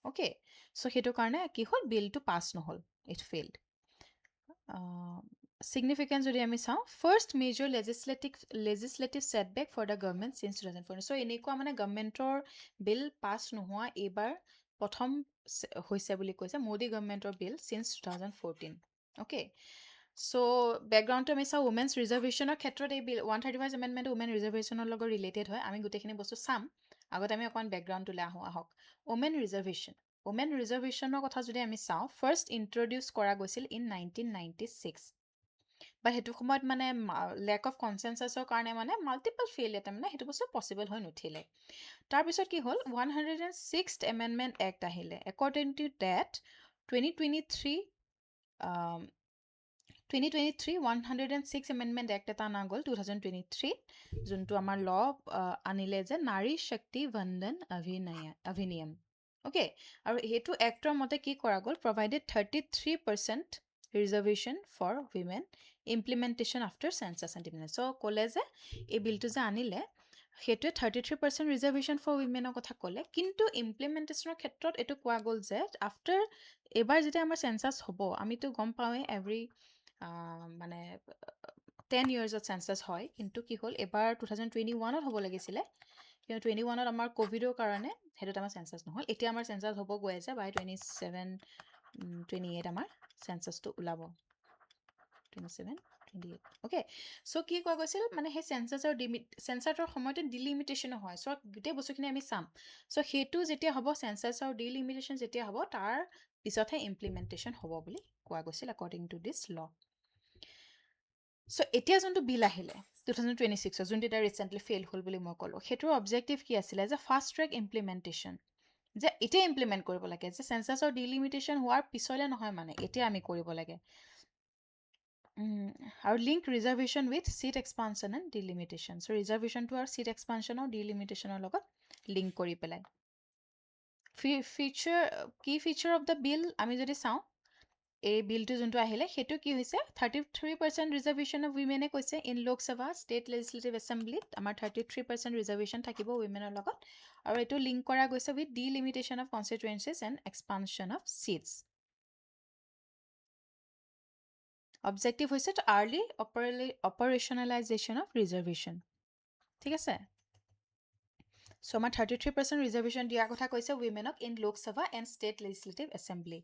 অ'কে, চ' সেইটো কাৰণে কি হ'ল, বিলটো পাছ নহ'ল, ইট ফেইল্ড। চিগনিফিকেঞ্চ যদি আমি চাওঁ, first major legislative setback for the government since 2014। So' এনেকুৱা মানে গভৰ্ণমেণ্টৰ বিল পাছ নোহোৱা এইবাৰ প্ৰথম হৈছে বুলি কৈছে, মোদী গভৰ্ণমেণ্টৰ বিল চিন্স 2014। অ'কে, চ' বেকগ্ৰাউণ্ডটো আমি চাওঁ, উমেন্স ৰিজাৰ্ভেশ্যনৰ ক্ষেত্ৰত এই বিল 131 এমেণ্ডমেণ্ট উমেন ৰিজাৰ্ভেশ্যনৰ লগত ৰিলেটেড হয়। আমি গোটেইখিনি বস্তু চাম, আগতে আমি অকণমান বেকগ্ৰাউণ্ডটোলৈ আহক। উমেন ৰিজাৰ্ভেশ্যনৰ কথা যদি আমি চাওঁ, ফাৰ্ষ্ট ইণ্ট্ৰডিউচ কৰা গৈছিল ইন 1996, বা সেইটো সময়ত মানে লেক অফ কনচেনচাছৰ কাৰণে মানে মাল্টিপল ফেইলিয়াৰ, মানে সেইটো বস্তু পচিবল হৈ নুঠিলে। তাৰপিছত কি হ'ল, 106th এমেণ্ডমেণ্ট এক্ট আহিলে। According to date 2023 106 amendment act এটা অনা গ'ল 2023, যোনটো আমাৰ ল আনিলে যে নাৰী শক্তি বন্দন অধিনিয়ম। অ'কে, আৰু সেইটো এক্টৰ মতে কি কৰা গ'ল, provided 33% reservation for women implementation after census independence. So' ক'লে যে এই বিলটো যে আনিলে, সেইটোৱে 33% ৰিজাৰ্ভেশ্যন ফৰ উইমেনৰ কথা ক'লে, কিন্তু ইমপ্লিমেণ্টেশ্যনৰ ক্ষেত্ৰত এইটো কোৱা গ'ল যে আফটাৰ, এইবাৰ যেতিয়া আমাৰ চেঞ্চাছ হ'ব, আমিতো গম পাওঁৱেই এভৰি মানে 10 yearsত চেঞ্চাছ হয়, কিন্তু কি হ'ল এবাৰ 2021ত হ'ব লাগিছিলে, কিন্তু 21ত আমাৰ ক'ভিডৰ কাৰণে সেইটোত আমাৰ চেঞ্চাছ নহ'ল। এতিয়া আমাৰ চেঞ্চাছ হ'ব গৈ আছে, বাই 27-28 আমাৰ চেঞ্চাছটো ওলাব, 27-28। অ'কে, চ' কি কোৱা গৈছিল, মানে সেই চেঞ্চাছৰ সময়তে ডিলিমিটেশ্যনো হয়। চ' গোটেই বস্তুখিনি আমি চাম। চ' সেইটো যেতিয়া হ'ব, চেঞ্চাছৰ ডিলিমিটেশ্যন যেতিয়া হ'ব, তাৰ পিছতহে ইমপ্লিমেণ্টেশ্যন হ'ব বুলি কোৱা গৈছিল একৰ্ডিং টু দিছ ল। চ' এতিয়া যোনটো বিল আহিলে 2026, যোনটো এতিয়া ৰিচেণ্টলি ফেইল হ'ল বুলি মই ক'লোঁ, সেইটোৰ অবজেক্টিভ কি আছিলে, যে ফাষ্ট ট্ৰেক ইমপ্লিমেণ্টেশ্যন, যে এতিয়া ইমপ্লিমেণ্ট কৰিব লাগে, যে চেঞ্চাছৰ ডিলিমিটেশ্যন হোৱাৰ পিছলৈ নহয়, মানে এতিয়া আমি কৰিব লাগে। আৰু link reservation with seat expansion and delimitation. So' ৰিজাৰ্ভেশ্যনটো আৰু চিট এক্সপানশ্যন আৰু ডিলিমিটেশ্যনৰ লগত লিংক কৰি পেলাই। কি ফিচাৰ অফ দ্য বিল আমি যদি চাওঁ, এই বিলটো যোনটো আহিলে সেইটো কি হৈছে, 33% ৰিজাৰ্ভেশ্যন অফ উইমেনে কৈছে ইন লোকসভা ষ্টেট লেজিছলেটিভ এছেম্বলিত আমাৰ 33% ৰিজাৰ্ভেশ্যন থাকিব উইমেনৰ লগত, আৰু এইটো লিংক কৰা গৈছে with delimitation of constituencies and expansion of seats. Objective হৈছে to early operationalization of reservation. ঠিক আছে, চ' আমাৰ 33% ৰিজাৰ্ভেশ্যন দিয়াৰ কথা কৈছে উইমেনক in Lok Sabha and state legislative assembly.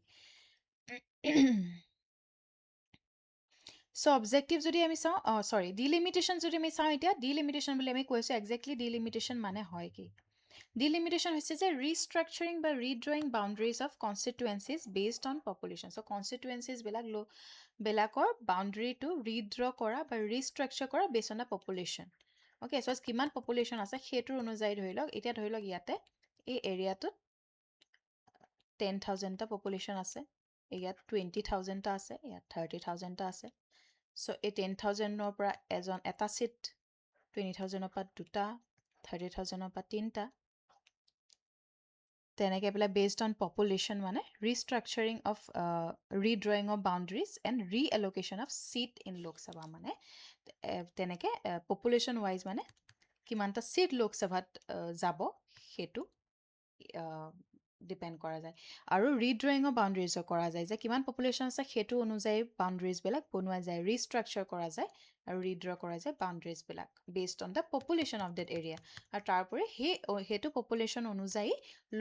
So' objective যদি আমি চাওঁ, ডিলিমিটেশ্যন যদি আমি চাওঁ, এতিয়া ডিলিমিটেশ্যন বুলি আমি কৈছোঁ, একজেক্টলি ডিলিমিটেশ্যন মানে হয় কি, ডিলিমিটেশ্যন হৈছে যে ৰিষ্ট্ৰাকচাৰিং বা redrawing boundaries of constituencies based on population. So' কনষ্টিটুৱেঞ্চিজবিলাকৰ বাউণ্ডেৰীটো ৰিড্ৰ কৰা বা ৰিষ্ট্ৰাকচাৰ কৰা based on the population. Okay, so' কিমান পপুলেশ্যন আছে সেইটোৰ অনুযায়ী ধৰি লওক, এতিয়া ধৰি লওক ইয়াতে এই এৰিয়াটোত 10,000টা পপুলেশ্যন আছে, ইয়াত 20,000টা আছে, ইয়াত 30,000টা আছে। চ' এই 10,000ৰ পৰা এটা চিট, 20,000ৰ পৰা 2টা, 30,000ৰ পৰা 3টা, তেনেকৈ পেলাই বেছড অন পপুলেশ্যন মানে restructuring of redrawing of boundaries and reallocation of seat in Lok Sabha মানে তেনেকৈ পপুলেশ্যন ৱাইজ মানে কিমানটা ছিট লোকসভাত যাব সেইটো ডিপেণ্ড কৰা যায় আৰু ৰিড্ৰয়িং অফ বাউণ্ডেৰিজো কৰা যায় যে কিমান পপুলেশ্যন আছে সেইটো অনুযায়ী বাউণ্ডেৰিজবিলাক বনোৱা যায় ৰিষ্ট্ৰাকচাৰ কৰা যায় আৰু ৰিড্ৰ কৰা যায় বাউণ্ডেৰিজবিলাক based on the population of that area আৰু তাৰোপৰি সেইটো পপুলেশ্যন অনুযায়ী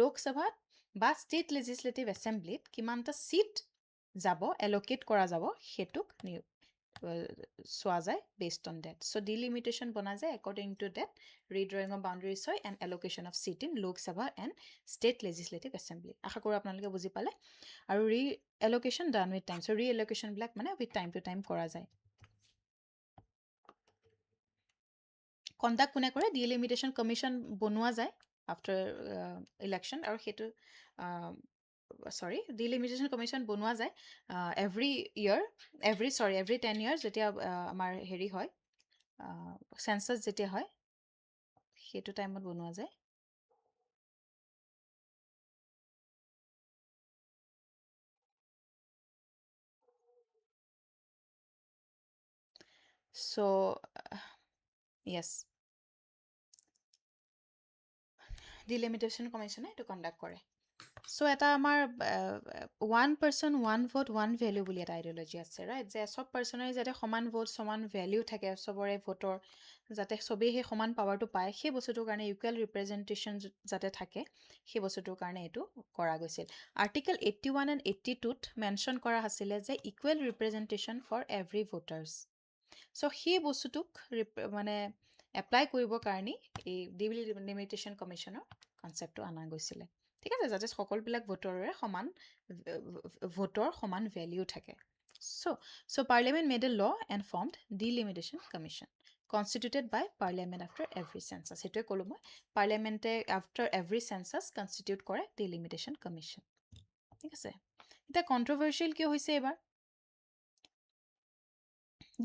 লোকসভাত বা ষ্টেট লেজিছলেটিভ এছেম্বলিত কিমানটা ছিট যাব এল'কেট কৰা যাব সেইটোক চোৱা যায় based on that so' delimitation বনা যায় according to that redrawing of boundaries হয় and allocation of seat in Lok Sabha and state legislative assembly আশা কৰোঁ আপোনালোকে বুজি পালে আৰু ৰি এল'কেশ্যন ডান উইথ টাইম চ' ৰি এল'কেশ্যনবিলাক মানে উইথ টাইম টু টাইম কৰা যায় কণ্ডাক্ট কোনে কৰে ডিলিমিটেশ্যন কমিশ্যন বনোৱা যায় আফটাৰ ইলেকশ্যন আৰু সেইটো ডিলিমিটেশ্যন কমিশ্যন বনোৱা যায় এভৰি 10 ইয়াৰ যেতিয়া আমাৰ হেৰি হয় চেঞ্চাছ যেতিয়া হয় সেইটো টাইমত বনোৱা যায় চ' য়েছ ডিলিমিটেশ্যন কমিশ্যনে এইটো কণ্ডাক্ট কৰে চ' এটা আমাৰ one person one vote one value বুলি এটা আইডিঅ'লজি আছে ৰাইট যে চব পাৰ্চনৰে যাতে সমান ভোট সমান ভেলিউ থাকে চবৰে ভোটৰ যাতে চবেই সেই সমান পাৱাৰটো পায় সেই বস্তুটোৰ কাৰণে ইকুৱেল ৰিপ্ৰেজেণ্টেশ্যন যাতে থাকে সেই বস্তুটোৰ কাৰণে এইটো কৰা গৈছিল আৰ্টিকেল 81 এণ্ড 82ত মেনশ্যন কৰা আছিলে যে equal representation for every voters so' সেই বস্তুটোক মানে এপ্লাই কৰিবৰ কাৰণে এই ডিলিমিটেশ্যন কমিশ্যনৰ কনচেপ্টটো অনা গৈছিলে ঠিক আছে যাতে সকলোবিলাক ভোটৰৰে সমান ভোটৰ সমান ভেলিউ থাকে চ' parliament made a law and formed delimitation commission constituted by parliament after every census সেইটোৱে ক'লোঁ মই পাৰ্লিয়ামেণ্টে আফটাৰ এভৰি চেঞ্চাছ কনষ্টিটিউট কৰে ডিলিমিটেশ্যন কমিশ্যন ঠিক আছে এতিয়া কণ্ট্ৰভাৰ্চিয়েল কিয় হৈছে এইবাৰ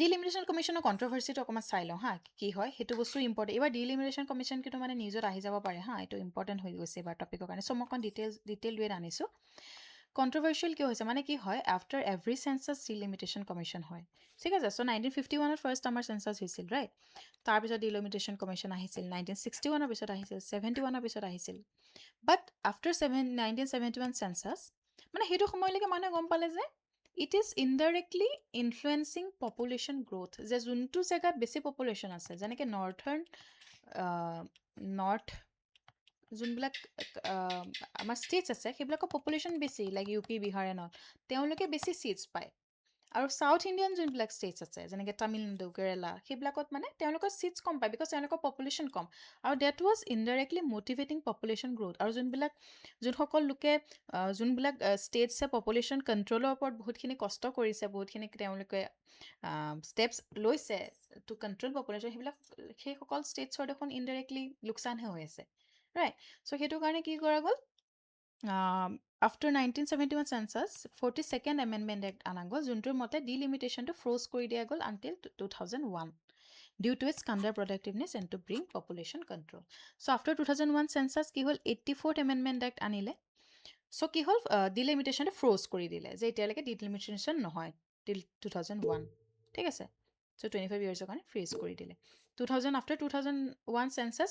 ডিলিমিটেশ্যন কমিশ্যনৰ কণ্ট্ৰভাৰ্চিটো অকণমান চাই লওঁ হা কি হয় সেইটো বস্তু ইম্পৰ্টেণ্ট এইবাৰ ডিলিমিটেশ্যন কমিশ্যন কিন্তু মানে নিউজত আহি যাব পাৰে হা এইটো ইম্পৰ্টেণ্ট হৈ গৈছে এইবাৰ টপিকৰ কাৰণে চ' মই অকণ ডিটেইল ৱেত আনিছোঁ কণ্ট্ৰভাৰ্চিয়েল কিয় হৈছে মানে কি হয় after every census delimitation commission হয় ঠিক আছে চ' 1951 ফাৰ্ষ্ট আমাৰ চেঞ্চাছ হৈছিল ৰাইট তাৰপিছত ডিলিমিটেশ্যন কমিশ্যন আহিছিল 1961 পিছত আহিছিল 71 পিছত আহিছিল বাট আফটাৰ 1971 চেঞ্চাছ মানে সেইটো সময়লৈকে মানুহে গম পালে যে it is indirectly ইনফ্লুৱেঞ্চিং population growth যে যোনটো জেগাত বেছি পপুলেশ্যন আছে যেনেকৈ নৰ্থ যোনবিলাক আমাৰ ষ্টেটছ আছে সেইবিলাকৰ পপুলেশ্যন বেছি like U P Bihar and তেওঁলোকে বেছি ছিটছ পায় আৰু ছাউথ ইণ্ডিয়ান যোনবিলাক ষ্টেটছ আছে যেনেকৈ তামিলনাডু কেৰেলা সেইবিলাকত মানে তেওঁলোকৰ ছিটছ কম পায় বিকজ তেওঁলোকৰ পপুলেশ্যন কম আৰু that was indirectly motivating population growth আৰু যোনসকল লোকে যোনবিলাক ষ্টেটছে পপুলেশ্যন কণ্ট্ৰলৰ ওপৰত বহুতখিনি কষ্ট কৰিছে বহুতখিনি তেওঁলোকে ষ্টেপছ লৈছে টু কণ্ট্ৰল পপুলেশ্যন সেইসকল ষ্টেটছৰ দেখোন ইনডাইৰেক্টলি লোকচানহে হৈ আছে ৰাইট চ' সেইটো কাৰণে কি কৰা গ'ল after 1971 census 42nd amendment act অনা গ'ল যোনটোৰ মতে ডিলিমিটেশ্যনটো ফ্ৰ'জ কৰি দিয়া গ'ল until 2001 due to its counter productiveness and to bring population control so' after 2001 census কি হ'ল 84th এমেণ্ডমেণ্ট এক্ট আনিলে চ' কি হ'ল ডিলিমিটেশ্যনটো ফ্ৰ'জ কৰি দিলে যে এতিয়ালৈকে ডিলিমিটেশ্যন নহয় টিল 2001 ঠিক আছে চ' 25 ইয়াৰ্ছৰ কাৰণে ফ্ৰিজ কৰি দিলে after 2001 census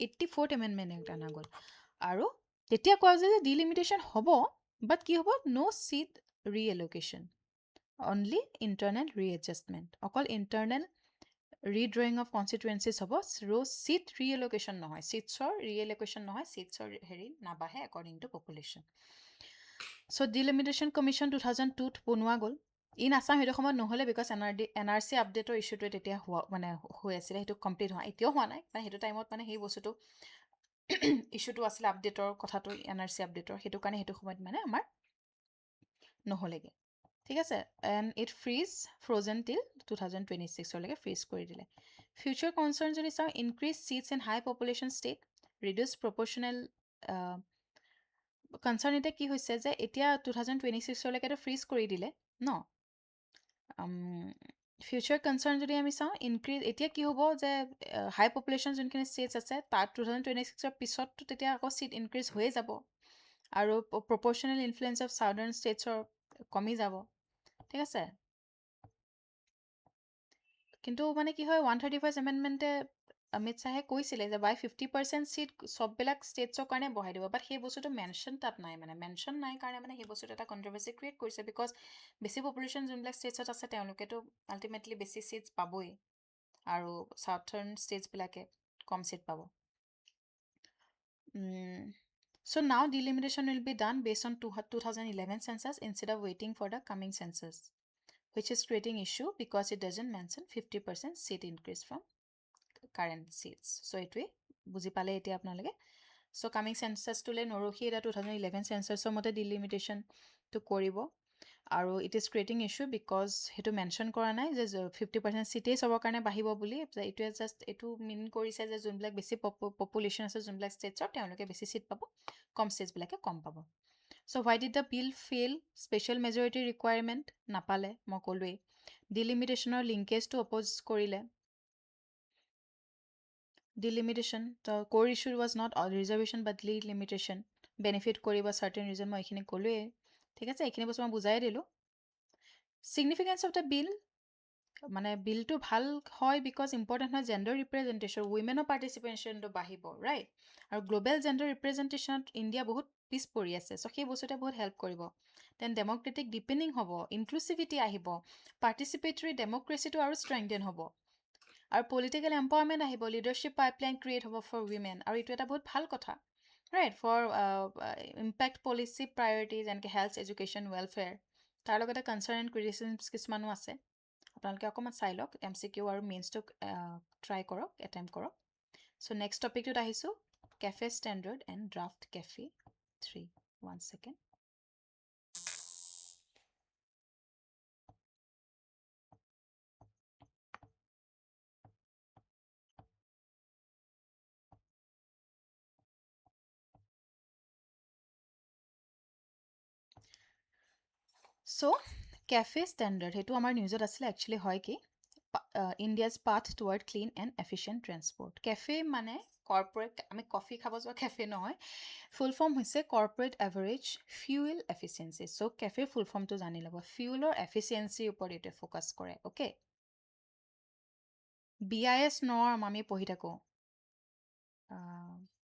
84th amendment act অনা গ'ল আৰু তেতিয়া কোৱা যায় যে ডিলিমিটেশ্যন হ'ব বাট কি হ'ব ন' ছিট ৰিএল'কেশ্যন অনলি ইণ্টাৰনেল ৰিএডজাষ্টমেণ্ট অকল ইণ্টাৰনেল ৰিড্ৰয়িং অফ কনষ্টিটুৱেঞ্চিছ হ'ব ছিট ৰিএল'কেশ্যন নহয় ছিটছৰ ৰিএল'কেশ্যন নহয় ছিটছৰ হেৰি নাবাঢ়ে according to population so' delimitation commission 2002ত বনোৱা গ'ল ইন আছাম সেইটো সময়ত নহ'লে বিকজ NRC আপডেটৰ ইছ্যুটোৱে তেতিয়া হৈ আছিলে সেইটো কমপ্লিট হোৱা এতিয়াও হোৱা নাই মানে সেইটো টাইমত মানে সেই বস্তুটো ইছ্যুটো আছিলে আপডেটৰ কথাটো NRC আপডেটৰ সেইটো কাৰণে সেইটো সময়ত মানে আমাৰ নহ'লেগৈ ঠিক আছে এণ্ড ইট ফ্ৰ'জেন টিল 2026লৈকে ফ্ৰিজ কৰি দিলে ফিউচাৰ কনচাৰ্ণ যদি চাওঁ increase seats in high population state reduce proportional concern এতিয়া কি হৈছে যে এতিয়া 2026লৈকেতো ফ্ৰিজ কৰি দিলে ন ফিউচাৰ কনচাৰ্ণ যদি আমি চাওঁ ইনক্ৰিজ এতিয়া কি হ'ব যে হাই পপুলেশ্যন যোনখিনি ষ্টেটছ আছে তাত 2026ৰ পিছততো তেতিয়া আকৌ ছিট ইনক্ৰিজ হৈয়ে যাব আৰু প্ৰপৰ্চনেল ইনফ্লুৱেঞ্চ অফ চাউদাৰ্ণ ষ্টেটছৰ কমি যাব ঠিক আছে কিন্তু মানে কি হয় 135 এমেণ্ডমেণ্টে অমিত শ্বাহে কৈছিলে যে বাই 50% ছিট চববিলাক ষ্টেটছৰ কাৰণে বঢ়াই দিব বাট সেই বস্তুটো মেনশ্যন তাত নাই মানে মেনশ্যন নাই কাৰণে মানে সেই বস্তুটো এটা কণ্ট্ৰভাৰ্চি ক্ৰিয়েট কৰিছে বিকজ বেছি পপুলেশ্যন যোনবিলাক ষ্টেটছত আছে তেওঁলোকেতো আল্টিমেটলি বেছি ছিটছ পাবই আৰু চাউথাৰ্ণ ষ্টেটছবিলাকে কম ছিট পাব So now delimitation will be done based on 2011 census instead of waiting for the coming census, which is creating issue because it doesn't mention 50% seat increase from current seats. So এইটোৱে বুজি পালে এতিয়া আপোনালোকে so coming census তোলে নৰখি এটা 2011 censusৰ মতে delimitation to কৰিব আৰু it is creating issue because সেইটো মেনশ্যন কৰা নাই যে 50% ছিটেই চবৰ কাৰণে বাঢ়িব বুলি এইটোৱে জাষ্ট এইটো মিন কৰিছে যে যোনবিলাক বেছি পপুলেশ্যন আছে যোনবিলাক ষ্টেটছৰ তেওঁলোকে বেছি ছিট পাব কম ষ্টেটছবিলাকে কম পাব so' why did the bill fail special majority requirement নাপালে মই ক'লোৱেই ডিলিমিটেশ্যনৰ লিংকেজটো অপ'জ কৰিলে ডিলিমিটেশ্যন ত' ক'ৰ issue was not reservation but limitation benefit কৰিব চাৰ্টেন ৰিজন মই এইখিনি ক'লোৱেই ঠিক আছে এইখিনি বস্তু মই বুজাই দিলোঁ significance of the bill মানে বিলটো ভাল হয় বিকজ ইম্পৰ্টেণ্ট হয় জেণ্ডাৰ ৰিপ্ৰেজেণ্টেশ্যন উইমেনৰ পাৰ্টিচিপেশ্যনটো বাঢ়িব ৰাইট আৰু গ্ল'বেল জেণ্ডাৰ ৰিপ্ৰেজেণ্টেশ্যনত ইণ্ডিয়া বহুত পিছ পৰি আছে চ' সেই বস্তুটোৱে বহুত হেল্প কৰিব দেন ডেম'ক্ৰেটিক ডিপেনিং হ'ব ইনক্লুচিভিটি আহিব পাৰ্টিচিপেটৰী ডেম'ক্ৰেচিটো আৰু ষ্ট্ৰেংথেন হ'ব আৰু পলিটিকেল এম্পাৱাৰমেণ্ট আহিব লিডাৰশ্বিপ পাইপলাইন ক্ৰিয়েট হ'ব ফৰ উইমেন আৰু এইটো এটা বহুত ভাল কথা ৰাইট ফৰ ইম্পেক্ট পলিচি প্ৰায়ৰিটিজ যেনেকৈ হেল্থ এডুকেশ্যন ৱেলফেয়াৰ তাৰ লগতে কনচাৰ্ণ এণ্ড ক্ৰিটিচিজমছ কিছুমানো আছে আপোনালোকে অকণমান চাই লওক MCQ আৰু মেইনছটো ট্ৰাই কৰক এটেম্প কৰক চ' নেক্সট টপিকটোত আহিছোঁ cafe standard and draft cafe 3 1 second so' cafe standard সেইটো আমাৰ নিউজত আছিলে একচুৱেলি হয় কি India's path toward clean and efficient transport cafe মানে কৰ্পৰেট আমি কফি খাব যোৱা কেফে নহয় ফুল ফৰ্ম হৈছে কৰ্পৰেট এভাৰেজ ফিউৱেল এফিচিয়েঞ্চি চ' কেফেৰ ফুল ফৰ্মটো জানি ল'ব ফিউলৰ এফিচিয়েঞ্চিৰ ওপৰত এইটোৱে ফ'কাছ কৰে অ'কে BIS নৰ্ম আমি পঢ়ি থাকোঁ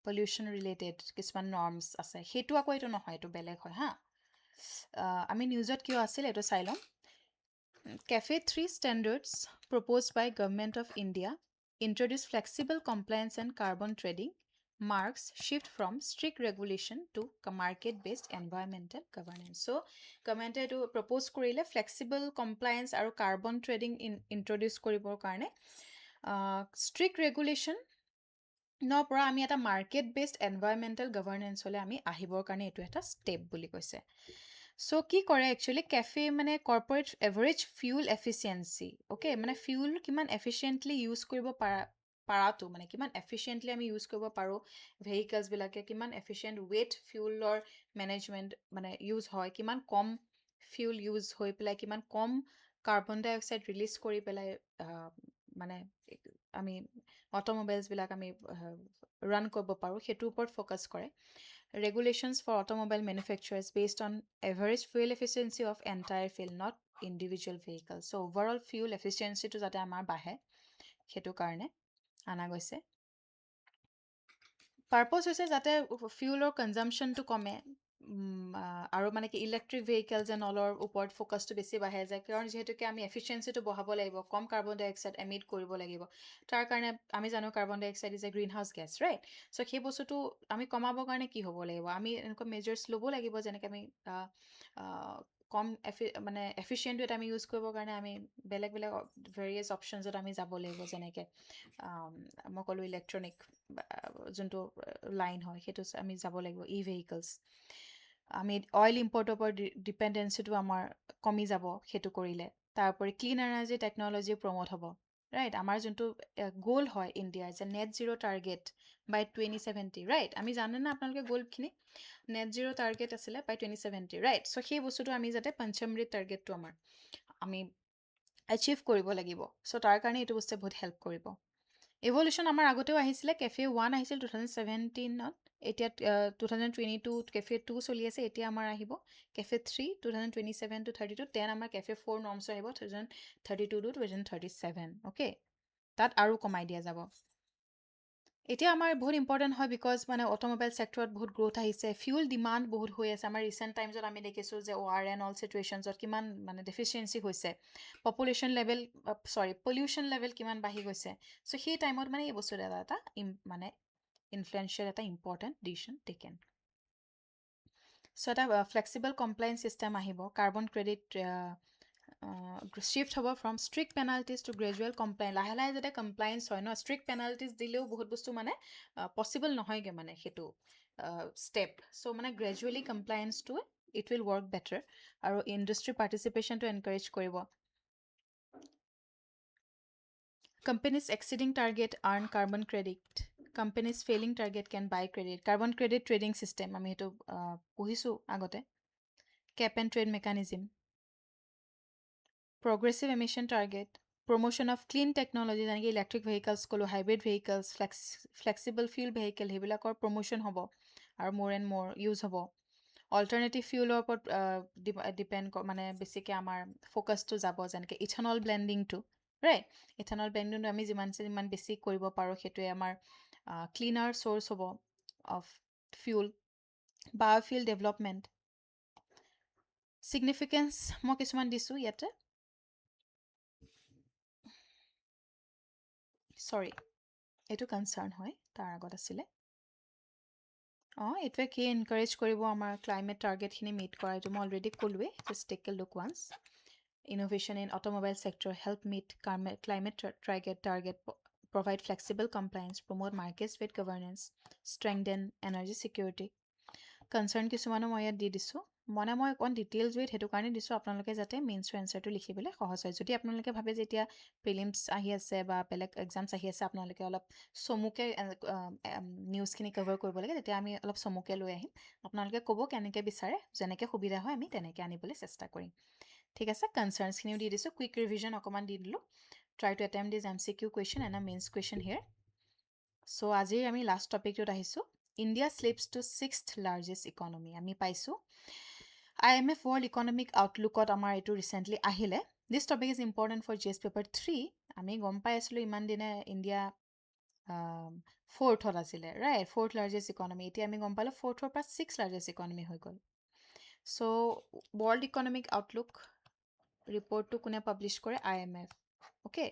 পলিউশ্যন ৰিলেটেড কিছুমান নৰ্মছ আছে সেইটো আকৌ এইটো নহয় এইটো বেলেগ হয় হা আমি নিউজত কিয় আছিল এইটো চাই ল'ম Cafe 3 standards proposed by Government of India introduce flexible compliance and carbon trading marks shift from strict regulation to market-based environmental governance. So, government to propose korile flexible compliance aru carbon trading introduce koribor karone strict regulation no পৰা আমি এটা market based environmental governance হ'লে আমি আহিবৰ কাৰণে এইটো এটা step বুলি কৈছে চ' কি কৰে একচুৱেলি কেফে মানে corporate average fuel efficiency okay মানে ফিউল কিমান এফিচিয়েণ্টলি ইউজ কৰিব পাৰাটো মানে কিমান এফিচিয়েণ্টলি আমি ইউজ কৰিব পাৰোঁ ভেহিকলছবিলাকে কিমান এফিচিয়েণ্ট ৱেট ফিউলৰ মেনেজমেণ্ট মানে ইউজ হয় কিমান কম ফিউল ইউজ হৈ পেলাই কিমান কম কাৰ্বন ডাই অক্সাইড ৰিলিজ কৰি পেলাই মানে আমি অট'মোবাইলছবিলাক আমি ৰান কৰিব পাৰোঁ সেইটোৰ ওপৰত ফ'কাছ কৰে regulations for automobile manufacturers based on average fuel efficiency of entire field, not individual vehicles. So overall fuel efficiency to jate amar bahe hetu karone ana goise purpose hoise jate fuel or consumption to kome আৰু মানে কি electric vehicles and অলৰ ওপৰত ফ'কাছটো বেছি বাঢ়ে যায় কাৰণ যিহেতুকে আমি এফিচিয়েঞ্চিটো বঢ়াব লাগিব কম কাৰ্বন ডাই অক্সাইড এমিট কৰিব লাগিব তাৰ কাৰণে আমি জানো carbon dioxide is a greenhouse gas right so' সেই বস্তুটো আমি কমাবৰ কাৰণে কি হ'ব লাগিব আমি এনেকুৱা মেজাৰ্ছ ল'ব লাগিব যেনেকৈ আমি কম মানে এফিচিয়েণ্ট ৱেট আমি ইউজ কৰিবৰ কাৰণে আমি বেলেগ বেলেগ ভেৰিয়াছ অপশ্যনছত আমি যাব লাগিব যেনেকৈ মই ক'লোঁ ইলেক্ট্ৰনিক যোনটো লাইন হয় সেইটো আমি যাব লাগিব ই ভেহিকলছ আমি অইল ইম্পৰ্টৰ ওপৰত ডিপেণ্ডেঞ্চিটো আমাৰ কমি যাব সেইটো কৰিলে তাৰোপৰি ক্লিন এনাৰ্জি টেকন'লজি প্ৰম'ট হ'ব ৰাইট আমাৰ যোনটো গ'ল হয় ইণ্ডিয়াৰ যে নেট জিৰ' টাৰ্গেট বাই 2070 ৰাইট আমি জানো না আপোনালোকে গ'লখিনি নেট জিৰ' টাৰ্গেট আছিলে বাই 2070 ৰাইট চ' সেই বস্তুটো আমি যাতে পঞ্চমৃত টাৰ্গেটটো আমাৰ আমি এচিভ কৰিব লাগিব চ' তাৰ কাৰণে এইটো বস্তুৱে বহুত হেল্প কৰিব ইভলিউশ্যন আমাৰ আগতেও আহিছিলে কেফে 1 আহিছিল 2017ত এতিয়া 2022 কেফে 2 চলি আছে এতিয়া আমাৰ আহিব কেফে 3 2027 to 32 দেন আমাৰ কেফে 4 নৰ্মছ আহিব 2032 to 2037 অ'কে তাত আৰু কমাই দিয়া যাব এতিয়া আমাৰ বহুত ইম্পৰ্টেণ্ট হয় বিকজ মানে অট'মোবাইল ছেক্টৰত বহুত গ্ৰ'থ আহিছে ফিউল ডিমাণ্ড বহুত হৈ আছে আমাৰ ৰিচেণ্ট টাইমছত আমি দেখিছোঁ যে অল চিটুৱেশ্যনছত কিমান মানে ডেফিচিয়েঞ্চি হৈছে পলিউশ্যন লেভেল কিমান বাঢ়ি গৈছে চ' সেই টাইমত মানে এই বস্তুটো এটা মানে ইনফ্লুৱেঞ্চিয়েল এটা ইম্পৰ্টেণ্ট ডিচিশ্যন টেকেন চ' এটা ফ্লেক্সিবল কমপ্লায়েন্স ছিষ্টেম আহিব কাৰ্বন ক্ৰেডিট শ্বিফ্ট হ'ব from strict penalties to gradual compliance লাহে লাহে যাতে কমপ্লায়েন্স হয় ন ষ্ট্ৰিক্ট পেনাল্টিজ দিলেও বহুত বস্তু মানে পচিবল নহয়গৈ মানে সেইটো ষ্টেপ চ' মানে গ্ৰেজুৱেলি কমপ্লায়েন্সটো ইট উইল ৱৰ্ক বেটাৰ আৰু ইণ্ডাষ্ট্ৰী পাৰ্টিচিপেশ্যনটো এনকাৰেজ কৰিব companies exceeding target earn carbon credit companies failing target can buy credit carbon credit trading system আমি সেইটো পঢ়িছো আগতে cap and trade mechanism progressive emission target promotion of clean technology যেনেকৈ electric vehicles ক'লো hybrid vehicles flexible fuel vehicle সেইবিলাকৰ promotion হ'ব আৰু more and more use হ'ব alternative fuelৰ ওপৰত ডিপেণ্ড মানে বেছিকৈ আমাৰ ফ'কাছটো যাব যেনেকৈ ইথানল ব্লেণ্ডিংটো ৰাইট ইথানল ব্লেণ্ডিংটো আমি যিমান বেছি কৰিব পাৰোঁ সেইটোৱে আমাৰ ক্লিনাৰ চ'ৰ্চ হ'ব অফ ফিউল বায়'ফিউল ডেভেলপমেণ্ট ছিগনিফিকেঞ্চ মই কিছুমান দিছোঁ ইয়াতে চৰি এইটো কনচাৰ্ণ হয় তাৰ আগত আছিলে এইটোৱে কি এনকাৰেজ কৰিব আমাৰ ক্লাইমেট টাৰ্গেটখিনি মিট কৰা এইটো মই অলৰেডি ক'লোৱেই just take a look once innovation in automobile sector help meet climate target provide flexible compliance promote market-based governance strengthen energy security concern কিছুমানো মই ইয়াত দি দিছোঁ মই অকণ ডিটেইলছ উইথ সেইটো কাৰণে দিছোঁ আপোনালোকে যাতে মেইনছৰ এনচাৰটো লিখিবলৈ সহজ হয় যদি আপোনালোকে ভাবে যে এতিয়া প্ৰিলিমছ আহি আছে বা বেলেগ এক্সামছ আহি আছে আপোনালোকে অলপ চমুকৈ নিউজখিনি কভাৰ কৰিব লাগে তেতিয়া আমি অলপ চমুকৈ লৈ আহিম আপোনালোকে ক'ব কেনেকৈ বিচাৰে যেনেকৈ সুবিধা হয় আমি তেনেকৈ আনিবলৈ চেষ্টা কৰিম ঠিক আছে কনচাৰ্নছখিনিও দি দিছোঁ কুইক ৰিভিজন অকণমান দি দিলোঁ try to attempt this MCQ question and mains question here so' আজিৰ আমি লাষ্ট টপিকটোত আহিছোঁ India slips to 6th largest economy আমি পাইছোঁ IMF ৱৰ্ল্ড ইকনমিক আউটলুকত আমাৰ এইটো ৰিচেণ্টলি আহিলে this topic is important for GS paper 3 আমি গম পাই আছিলোঁ ইমান দিনে ইণ্ডিয়া 4th আছিলে ৰাইট 4th লাৰ্জেষ্ট ইকনমি এতিয়া আমি গম পালোঁ 4th পৰা 6th লাৰ্জেষ্ট ইকনমি হৈ গ'ল চ' ৱৰ্ল্ড ইকনমিক আউটলুক ৰিপৰ্টটো কোনে পাব্লিছ কৰে IMF okay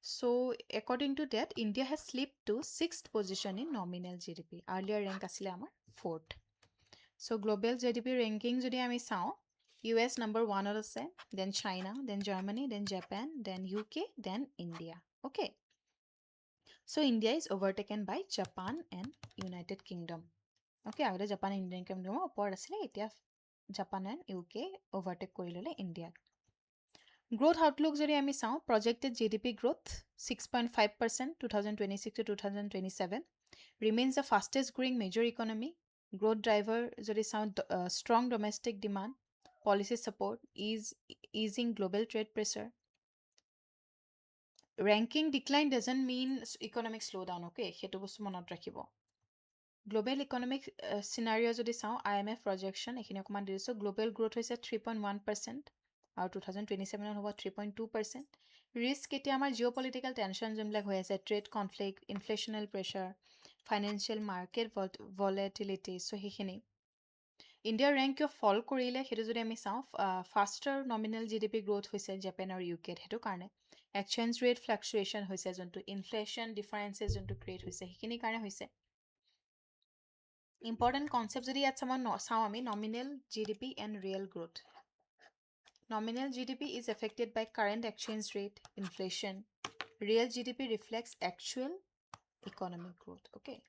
so' according to date India has slip to 6th position in nominal GDP earlier rank আছিলে আমাৰ 4th চ' গ্ল'বেল GDP ৰেংকিং যদি আমি চাওঁ US নম্বৰ 1ত আছে then China then Germany then Japan then UK then India okay so' India is overtaken by Japan and United Kingdom okay আগতে Japan United কিংডমৰ ওপৰত আছিলে এতিয়া জাপান এণ্ড UK অভাৰটেক কৰি ল'লে ইণ্ডিয়াক গ্ৰ'থ আউটলুক যদি আমি চাওঁ projected GDP growth 6.5% 2026 to 2027 remains the fastest growing major economy growth driver যদি চাওঁ strong domestic demand policy support easing global trade pressure ranking decline doesn't mean economic slow' down okay সেইটো বস্তু মনত ৰাখিব global economic চিনাৰিঅ' যদি চাওঁ IMF projection এইখিনি অকণমান দি দিছোঁ গ্ল'বেল গ্ৰ'থ হৈছে 3.1% আৰু 2027 হ'ব 3.2% ৰিস্ক এতিয়া আমাৰ জিঅ' পলিটিকেল টেনশ্যন যোনবিলাক হৈ আছে trade conflict inflationary pressure financial market volatility so' সেইখিনি ইণ্ডিয়াৰ ৰেংক কিয় ফল কৰিলে সেইটো যদি আমি চাওঁ ফাষ্টাৰ নমিনেল GDP গ্ৰ'থ হৈছে জাপান আৰু UKত সেইটো কাৰণে এক্সচেঞ্জ ৰেট ফ্লাকচুৱেশ্যন হৈছে যোনটো ইনফ্লেশ্যন ডিফাৰেঞ্চেছ যোনটো ক্ৰিয়েট হৈছে সেইখিনিৰ কাৰণে হৈছে ইম্পৰ্টেণ্ট কনচেপ্ট যদি ইয়াত চাওঁ আমি nominal GDP and real growth Nominal GDP is affected by current exchange rate, inflation. Real GDP reflects actual economic growth. Okay.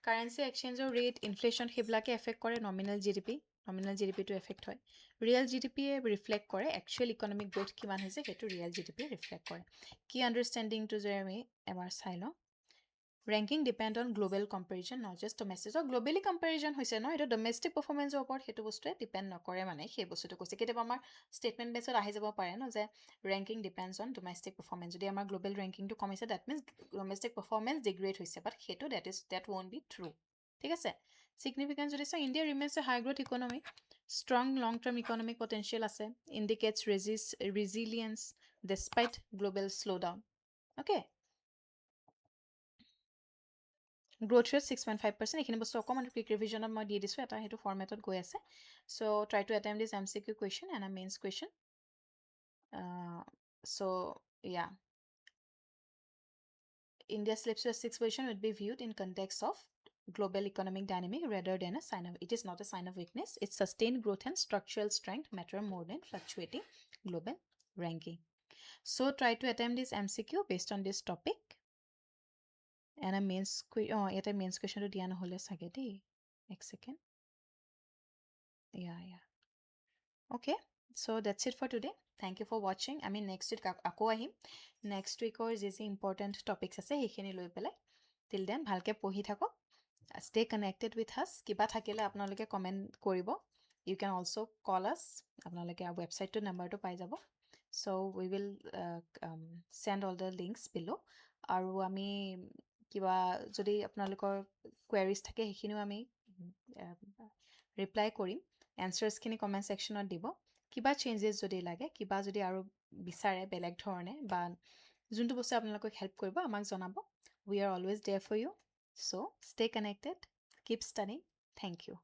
Currency exchange rate, inflation সেইবিলাকে affect কৰে nominal GDP. Nominal GDP to affect হয়. Real GDP reflect কৰে actual economic growth কিমান হৈছে সেইটো real GDP reflect কৰে. Key understanding to যদি আমি এবাৰ চাই লওঁ ranking depend on global comparison not just domestic so' globally comparison হৈছে ন এইটো ডমেষ্টিক পাৰফৰ্মেঞ্চৰ ওপৰত সেইটো বস্তুৱে ডিপেণ্ড নকৰে মানে সেই বস্তুটো কৈছে কেতিয়াবা আমাৰ ষ্টেটমেণ্ট বেছত আহি যাব পাৰে ন যে ranking depends on domestic performance যদি আমাৰ গ্ল'বেল ৰেংকিংটো কমিছে that means domestic performance degrade হৈছে বাট সেইটো ডেট ৱন্ট বি ট্ৰু ঠিক আছে ছিগনিফিকেঞ্চ যদি চাওঁ India remains a high growth economy strong long term economic potential আছে indicates resilience despite global slowdown okay growth rate 6.5% এইখিনি বস্তু অকণমান কুইক ৰিভিজনত মই দি দিছোঁ এটা সেইটো ফৰ্মেটত গৈ আছে so' try to attempt this MCQ question and mains question so' ইয়া India's slips to a sixth position would be viewed in context of global economic dynamic rather than a sign of it is not a sign of weakness. Its sustained growth and structural strength matter more than fluctuating global ranking. So try to attempt this MCQ based on this topic. And a mains question to Diana Hole Sagedi. Next second. Yeah. Okay. So that's it for today. Thank you for watching. I mean next week আকৌ আহিম next week or যি important topics আছে সেইখিনি লৈ পেলাই till then ভালকে পঢ়ি থাকক stay connected with us কিবা থাকিলে আপোনালোকে কমেন্ট কৰিব you can also call us আপোনালোকে website numberটো পাই যাব so we will send all the links below আৰু আমি কিবা যদি আপোনালোকৰ queries থাকে সেইখিনিও আমি reply কৰিম answersখিনি comment sectionত দিব কিবা চেঞ্জেছ যদি লাগে কিবা যদি আৰু বিচাৰে বেলেগ ধৰণে বা যোনটো বস্তু আপোনালোকক হেল্প কৰিব আমাক জনাব we are always there for you so stay connected keep studying thank you